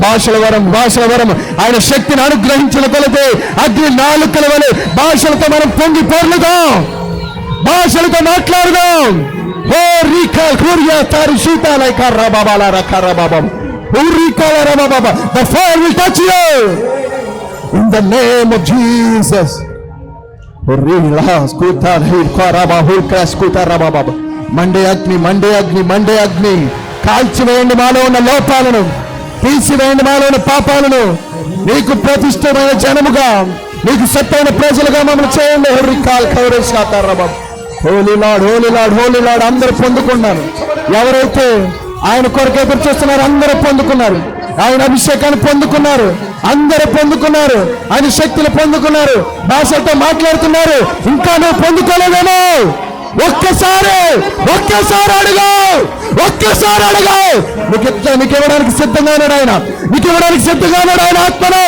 భాషల వరం భాషల వరం ఆయన శక్తిని అనుగ్రహించిన కొలతే అగ్ని నాలుకల వలె భాషలతో మనం పొంగి పొర్లుదాం. భాషలతో మాట్లాడదాం. ఓ రీకా కురియా తారి శీతాలై కర్రా బాబాల రకర్రా బాబా. ఓ రీకాల రా బాబా. The fire will touch you in the name of Jesus. Monday అగ్ని, మండే అగ్ని, మండే అగ్ని. కాల్చివేయండి మాలో ఉన్న లోపాలను, తీసివేయండి మాలో ఉన్న పాపాలను. నీకు ప్రతిష్టమైన జనముగా, నీకు సత్తైన ప్రజలుగా మమ్మల్ని చేయండి. Holy Lord, holy Lord, holy Lord. అందరూ పొందుకున్నారు. ఎవరైతే ఆయన కొరకు ఎదురు చూస్తున్నారు అందరూ పొందుకున్నారు. ఆయన అభిషేకాన్ని పొందుకున్నారు, అందరూ పొందుకున్నారు. ఆయన శక్తులు పొందుకున్నారు, భాషలతో మాట్లాడుతున్నారు. ఇంకా నువ్వు పొందుకోలేదేమో. ఒక్కసారి అడుగు, ఒక్కసారి అడుగు. నీకు ఇవ్వడానికి సిద్ధంగా ఉన్నాడు ఆయన, నీకు ఇవ్వడానికి సిద్ధంగా ఉన్నాడు ఆయన ఆత్మను.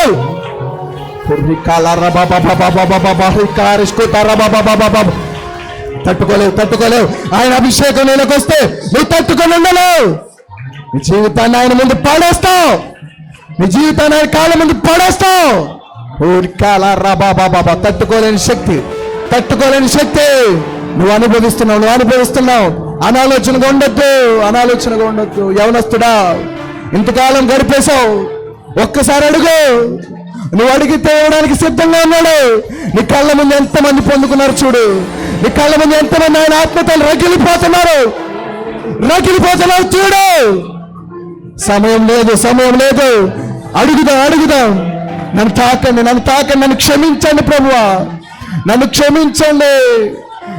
తట్టుకోలేవు. ఆయన అభిషేకం నీలోకి వస్తే నువ్వు తట్టుకొని ఉండలేవు. నీ జీవితాన్ని ఆయన ముందు పడేస్తావు, నీ జీవితాన్ని ఆయన కాళ్ళ ముందు పడేస్తావు. తట్టుకోలేని శక్తి నువ్వు అనుభవిస్తున్నావు. అనాలోచనగా ఉండొద్దు. యవనస్తుడా, ఇంతకాలం గడిపేశావు. ఒక్కసారి అడుగు. నువ్వు అడిగితే ఇవ్వడానికి సిద్ధంగా ఉన్నాడు. నీ కళ్ళ ముందు ఎంతమంది పొందుకున్నారు చూడు. నీ కళ్ళ ముందు ఎంతమంది ఆయన ఆత్మతలు రగిలిపోతున్నారు చూడు. సమయం లేదు. అడుగుదాం. నన్ను తాకండి, నన్ను క్షమించండి ప్రభువా, నన్ను క్షమించండి.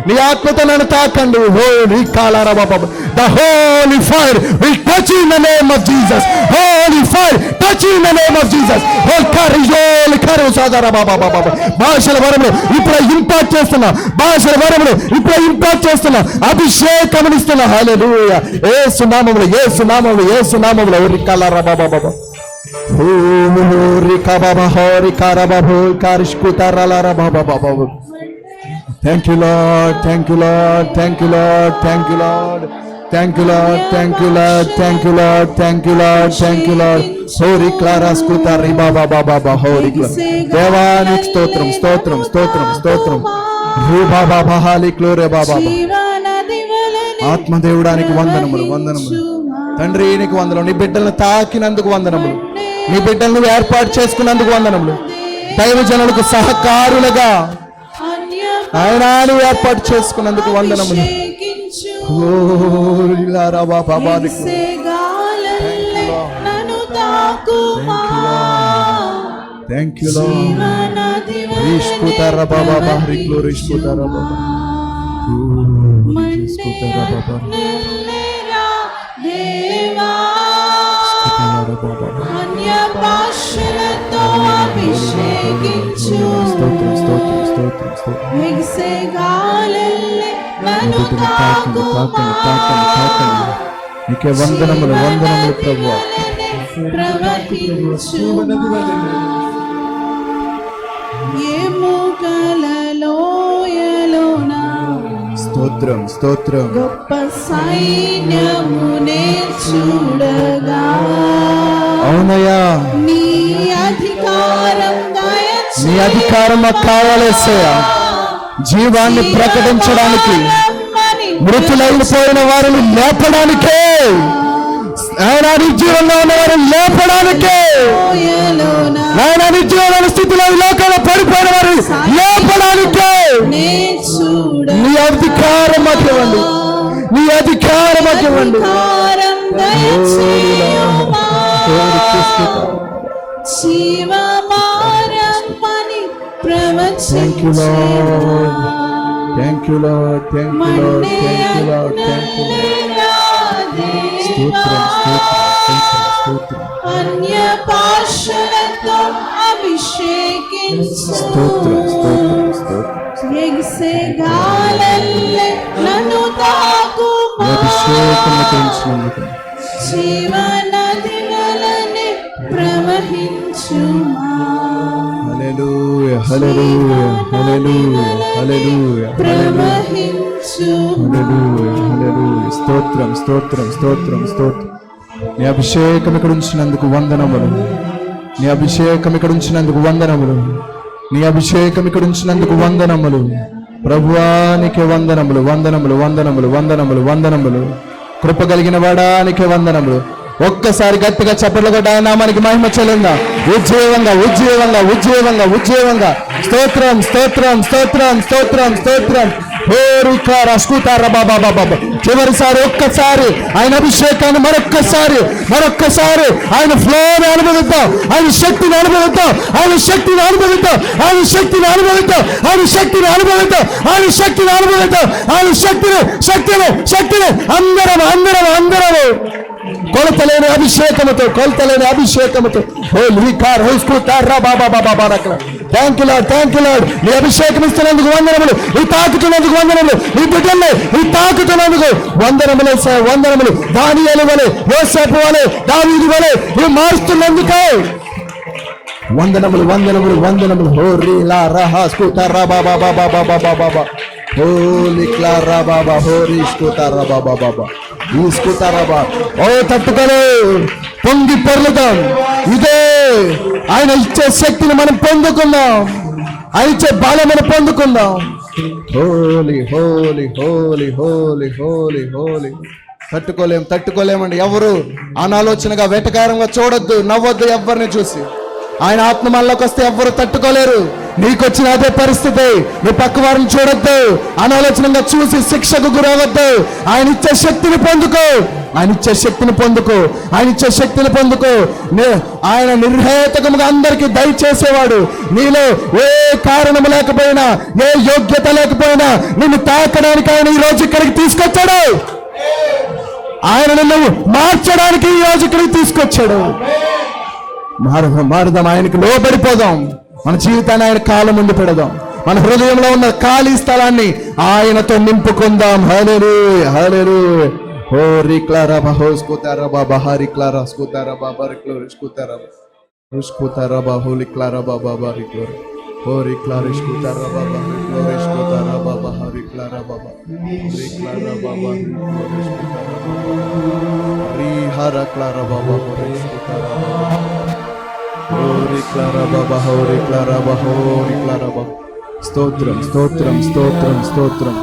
నీ ఆత్మతో నన్ను తాకండి. హోలీ కాలారా బాబా. The holy fire will touch you in the name of Jesus. Holy fire touch you in the name of Jesus. Holy courage sadara baba baba. భాషల వరములు ఇప్పుడు ఇంపాక్ట్ చేస్తున్నా. అభిషేకం ఇస్తున్నా. హల్లెలూయా. యేసు నామములో హోలీ కాలారా బాబా బాబా. హోలీ కాబాబా హోలీ కారాబాబో కారిష్కుతారాలారా బాబా బాబా. Thank you Lord. Hori Clara Skuta Riba Baba Baba Hori దేవానికి స్తోత్రం. Riba Baba Hali Glory Baba. ఆత్మదేవుడానికి వందనములు. తండ్రి నీకు వందనములు. నీ బిడ్డలను తాకినందుకు వందనములు. నీ బిడ్డలను ఏర్పాటు చేసుకున్నందుకు వందనములు. దైవజనులకు సహకారులుగా ఆయనాను ఏర్పాటు చేసుకున్నందుకు వందనములు. Thank you Lord. Rishkutara Baba Bahri Rishkutara Baba. Rishkutara Baba. Deva. Anya Pashalto Abhishekinchu. Stotram. Megsegalelle nanu taakuma. నీకే వందనములు ప్రభువా. ప్రవర్తించు ఏముకలలోయలోనా. స్తోత్రం. గొప్ప సైన్యమునే చూడగా. అవునయ్యా, నీ అధికారం మాకు కావాలేసయ్యా. జీవాన్ని ప్రకటించడానికి, మృతులైపోయిన వారిని లేపడానికే, ఆయన నిర్జీవంగా ఉన్న వారిని లేపడానికే, ఆయన నిర్జీవమైన స్థితిలో ఈ లోకంలో పడిపోయిన వారిని లేపడానికే నీ అధికారం మాకు ఇవ్వండి. Thank you Lord. స్తోత్రం. అన్య పాశలతో అభిషేకించు. స్తోత్రం. ఎగసెగాలల్లే నన్ను తాకుమా. అభిషేకమును జీవనదిగలనే ప్రవహించుమా. Hallelujah. స్తోత్రం. నీ అభిషేకం ఇక్కడ ఉంచినందుకు వందనములు. నీ అభిషేకం ఇక్కడ ఉంచినందుకు వందనములు. ప్రభువానికి వందనములు, వందనములు, వందనములు, వందనములు, వందనములు. కృప కలిగిన వాడానికి వందనములు. ఒక్కసారి గట్టిగా చప్పట్లు కొట్టి ఆయన నామానికి మహిమ చెల్లిందా. ఉజ్జీవంగా, ఉజ్జీవంగా, ఉజ్జీవంగా, ఉజ్జీవంగా. స్తోత్రం, స్తోత్రం, స్తోత్రం, స్తోత్రం, స్తోత్రం. చివరిసారి ఒక్కసారి ఆయన అభిషేకాన్ని మరొక్కసారి ఆయన ఫ్లోని అనుభవిద్దాం, ఆయన శక్తిని అనుభవిద్దాం, ఆయన శక్తిని అనుభవిద్దాం, ఆయన శక్తిని అనుభవిద్దాం, ఆయన శక్తిని అనుభవిద్దాం, ఆయన శక్తిని అనుభవిద్దాం, ఆయన శక్తిని శక్తిని శక్తిని అందరం అందరం అందరము కొలతలేని అభిషేకముతో, కొలతలేని అభిషేకముతో. Thank you Lord, thank you Lord. నీ అభిషేకం ఇస్తున్నందుకు వందనములు, నీ తాకుతున్నందుకు వందనములు, నీ బిడ్డల్ని నీ తాకుతున్నందుకు వందనములు, వందనములు. దానియేలు వలె, యోసేపు వలె, దావీదు వలె నువ్వు మారుస్తున్నందుకే వందనములు, వందనములు, వందనములు. హోరీ లా రహా స్కూతారా బాబా బాబా బాబా బాబా బాబా. హోలీ క్లారా బాబా, హోరీ స్కూతారా బాబా బాబా, ఈ స్కూతారా బాబా. ఓ తట్టుకొని పొంగి పొర్లుదాం. ఇదే ఆయన ఇచ్చే శక్తిని మనం పొందుకుందాం, ఆయన ఇచ్చే బలమును పొందుకుందాం. హోలీ హోలీ హోలీ హోలీ హోలీ హోలీ. తట్టుకోలేమండి. ఎవరు అనాలోచనగా వెటకారంగా చూడొద్దు, నవ్వొద్దు ఎవరిని చూసి. ఆయన ఆత్మ మనలోకి వస్తే ఎవ్వరు తట్టుకోలేరు. నీకొచ్చిన అదే పరిస్థితి. నువ్వు పక్క వారిని చూడొద్దు, అనాలోచనంగా చూసి శిక్షకు గురవద్దు. ఆయన ఇచ్చే శక్తిని పొందుకో, ఆయన ఇచ్చే శక్తిని పొందుకో, ఆయన ఇచ్చే శక్తిని పొందుకో. ఆయన నిర్హేతకముగా అందరికీ దయచేసేవాడు. నీలో ఏ కారణము లేకపోయినా, ఏ యోగ్యత లేకపోయినా నిన్ను తాకడానికి ఆయన ఈ రోజు ఇక్కడికి తీసుకొచ్చాడు. ఆయన నిన్ను మార్చడానికి ఈ రోజు ఇక్కడికి తీసుకొచ్చాడు. మారుదాం, ఆయనకి లోబడిపోదాం. మన జీవితాన్ని ఆయన కాళ్ళ ముందు పెడదాం. మన హృదయంలో ఉన్న ఖాళీ స్థలాన్ని ఆయనతో నింపుకుందాం. హల్లెలూయా, హల్లెలూయా. హోరీ క్లారా బహోస్ కుతారా బాబా, హరి క్లారా స్కుతారా బాబా, రిక్లోరి స్కుతారా స్కుతారా బా, హోలీ క్లారా బాబా బారి క్లోరి, హోరీ క్లారి స్కుతారా బాబా, రిక్లోరి స్కుతారా బాబా, హరి క్లారా బాబా, హరి క్లారా బాబా, రిక్లోరి స్కుతారా బాబా, హరి హర క్లారా బాబా, హరి స్కుతారా బాబా, హోరీ క్లారా బాబా, హోరీ క్లారా బాబా, హోరీ క్లారా బాబా. స్తోత్రం, స్తోత్రం, స్తోత్రం, స్తోత్రం.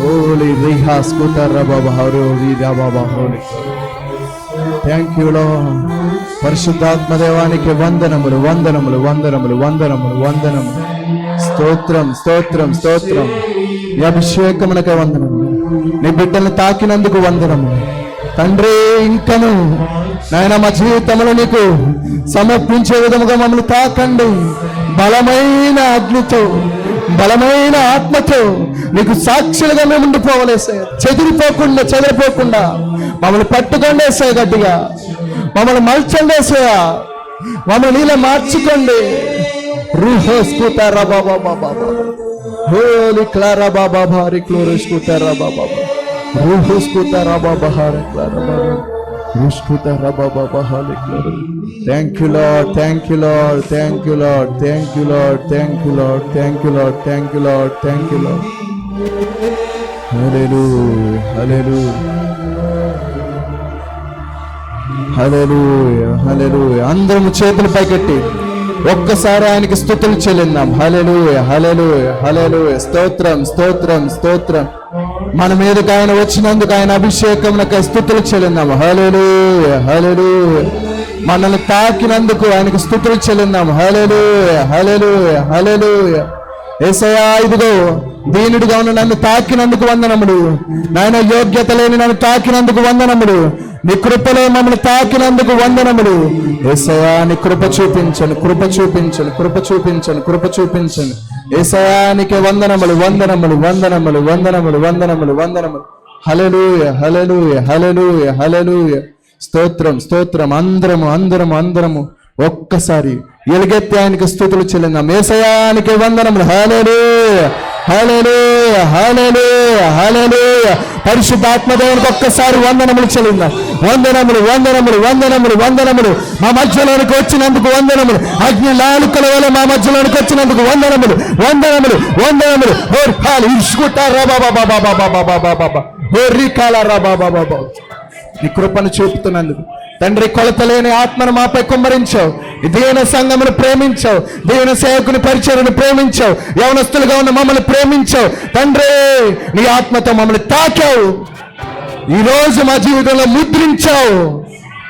హోలీ రిహా స్కుతారా బాబా, హోరీ రా బాబా, హోలీ. Thank you Lord. పరిశుద్ధాత్మ దేవానికి వందనములు, వందనములు, వందనములు, వందనములు, వందనములు. స్తోత్రం, స్తోత్రం, స్తోత్రం. ఈ అభిషేకమునకే వందనములు. నీ బిడ్డలను తాకినందుకు వందనములు తండ్రి. ఇంకను నాయన మా జీవితంలో నీకు సమర్పించే విధముగా మమ్మల్ని తాకండి. బలమైన అగ్నితో, బలమైన ఆత్మతో నీకు సాక్షులుగా మేము ఉండిపోవలేసాయి. చెదిరిపోకుండా మమ్మల్ని పట్టుకోండి వేసాయి, గట్టిగా మమ్మల్ని మల్చండి వేసాయా, మమ్మల్ని నీళ్ళ మార్చుకోండి. రూహోస్కుతారా బాబా బాబా, హోలీ క్లారా బాబా భారీ క్లోరోస్కుతారా బాబా, రూహోస్కుతారా బాబా హారీ క్లారా బాబా, రూస్కుతారా బాబా బాహారీ క్లోరో. Thank you Lord, thank you Lord, thank you Lord, thank you Lord, thank you Lord, thank you Lord, thank you Lord, thank you Lord. Hallelujah, hallelujah, hallelujah, hallelujah. అందరం చేతులు పైకెట్టి ఒక్కసారి ఆయనకి స్తుతులు చెల్లిందాం. హల్లెలూయా, హల్లెలూయా, హల్లెలూయా. స్తోత్రం, స్తోత్రం, స్తోత్రం. మన మీదకి ఆయన వచ్చినందుకు ఆయన అభిషేకమునకు స్తుతులు చెల్లిందాం. హల్లెలూయా, హల్లెలూయా. మనల్ని తాకినందుకు ఆయనకు స్తుతులు చెల్లిందాం. హల్లెలూయా, హల్లెలూయా, హల్లెలూయా. యేసయ్యా ఇదిగో దీనుడిగా ఉన్న నన్ను తాకినందుకు వందనములు. నాయన యోగ్యత లేని నన్ను తాకినందుకు వందనములు. నీ కృపలో మమ్మల్ని తాకినందుకు వందనములు. యేసయ్యా నీ కృప చూపించను, కృప చూపించను, కృప చూపించను, కృప చూపించను. యేసయ్యా నీకే వందనములు, వందనములు, వందనములు, వందనములు, వందనములు, వందనములు. హల్లెలూయా, హల్లెలూయా, హల్లెలూయా, హల్లెలూయా. స్తోత్రం, స్తోత్రం. అందరము అందరము అందరము ఒక్కసారి ఎలుగెత్తి ఆయనకి స్తుతులు చెల్లిందాం. యేసయ్యానికి వందనములు. హల్లెలూయా, హల్లెలూయా, హల్లెలూయా, హల్లెలూయా. పరిశుద్ధాత్మ దేవునికి ఒక్కసారి వందనములు చెల్లిందాం. వందనములు, వందనములు, వందనములు, వందనములు. మా మధ్యలోనికి వచ్చినందుకు వందనములు. అగ్ని లాలుకల వల్ల మా మధ్యలోనికి వచ్చినందుకు వందనములు, వందనములు, వందనములు. నీ కృపను చూపుతున్నందుకు, తండ్రి, కొలతలేని ఆత్మను మాపై కుమ్మరించావు. దేవుని సంఘమును ప్రేమించావు, దేవుని సేవకుని పరిచర్యను ప్రేమించావు, యవనస్తులుగా ఉన్న మమ్మల్ని ప్రేమించావు. తండ్రి, నీ ఆత్మతో మమ్మల్ని తాకావు, ఈ రోజు మా జీవితంలో ముద్రించావు.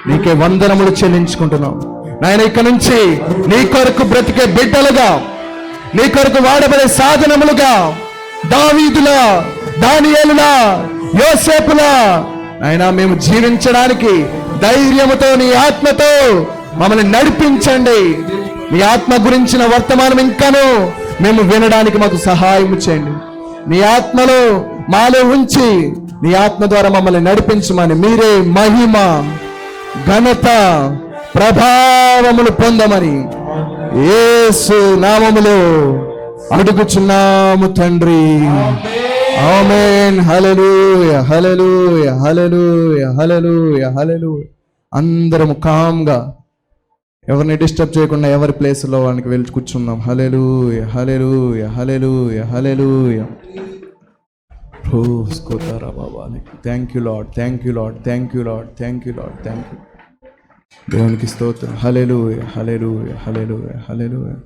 నీకే వందనములు చెల్లించుకుంటున్నాం నాయన. ఇక నుంచి నీ కొరకు బ్రతికే బిడ్డలుగా, నీ కొరకు వాడబడే సాధనములుగా, దావీదులా, దానియేలులా, యోసేపులా నాయన మేము జీవించడానికి ధైర్యముతో నీ ఆత్మతో మమ్మల్ని నడిపించండి. నీ ఆత్మ గురించిన వర్తమానం ఇంకాను మేము వినడానికి మాకు సహాయం చేయండి. నీ ఆత్మలో మాలో ఉంచి నీ ఆత్మ ద్వారా మమ్మల్ని నడిపించమని మీరే మహిమ, ఘనత, ప్రభావములు పొందమని యేసు నామములో అడుగుచున్నాము తండ్రి. ఆమేన్. హల్లెలూయా, హల్లెలూయా, హల్లెలూయా, హల్లెలూయా, హల్లెలూయా. అందరం కామ్గా, ఎవరిని డిస్టర్బ్ చేయకుండా ఎవరి ప్లేస్లో వాళ్ళకి వెళ్ళి కూర్చున్నాం. Hallelujah, hallelujah, hallelujah, hallelujah. Thank you Lord, thank you Lord, thank you Lord, thank you Lord, thank you. దేవునికి స్తోత్రం. హల్లెలూయా, హల్లెలూయా, హల్లెలూయా, హల్లెలూయా,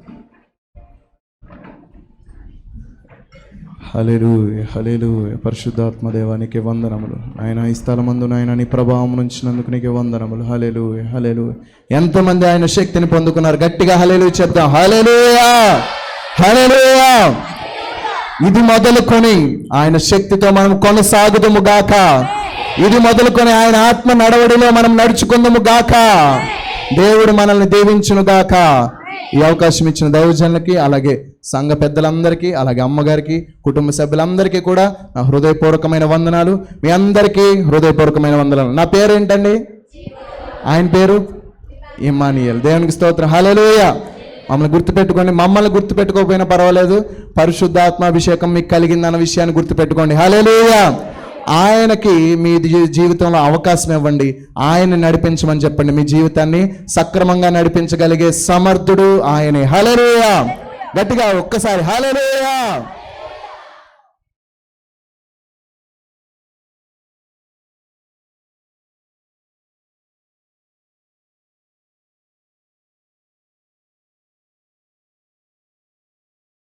హల్లెలూయా, హల్లెలూయా. పరిశుద్ధాత్మ దేవానికి వందనములు ఆయన. ఈ స్థలమందు నాయన నీ ప్రభావం నుంచినందుకు నీకే వందనములు. హల్లెలూయా, హల్లెలూయా. ఎంతమంది ఆయన శక్తిని పొందుకున్నారు? గట్టిగా హల్లెలూయా చెప్దాం. హల్లెలూయా, హల్లెలూయా. ఇది మొదలుకొని ఆయన శక్తితో మనం కొనసాగుదము గాక. ఇది మొదలుకొని ఆయన ఆత్మ నడవడిలో మనం నడుచుకుందాము గాక. దేవుడు మనల్ని దీవించును గాక. ఈ అవకాశం ఇచ్చిన దైవజనులకి, అలాగే సంఘ పెద్దలందరికీ, అలాగే అమ్మగారికి, కుటుంబ సభ్యులందరికీ కూడా నా హృదయపూర్వకమైన వందనాలు. మీ అందరికీ హృదయపూర్వకమైన వందనాలు. నా పేరు ఏంటండి? ఆయన పేరు ఇమ్మానుయేల్. దేవునికి స్తోత్రం. హల్లెలూయా. మమ్మల్ని గుర్తుపెట్టుకోండి. మమ్మల్ని గుర్తుపెట్టుకోకపోయినా పర్వాలేదు, పరిశుద్ధాత్మాభిషేకం మీకు కలిగిందన్న విషయాన్ని గుర్తుపెట్టుకోండి. హల్లెలూయా. ఆయనకి మీ జీవితంలో అవకాశం ఇవ్వండి, ఆయన నడిపించమని చెప్పండి. మీ జీవితాన్ని సక్రమంగా నడిపించగలిగే సమర్థుడు ఆయనే. హల్లెలూయా. గట్టిగా ఒక్కసారి హల్లెలూయా.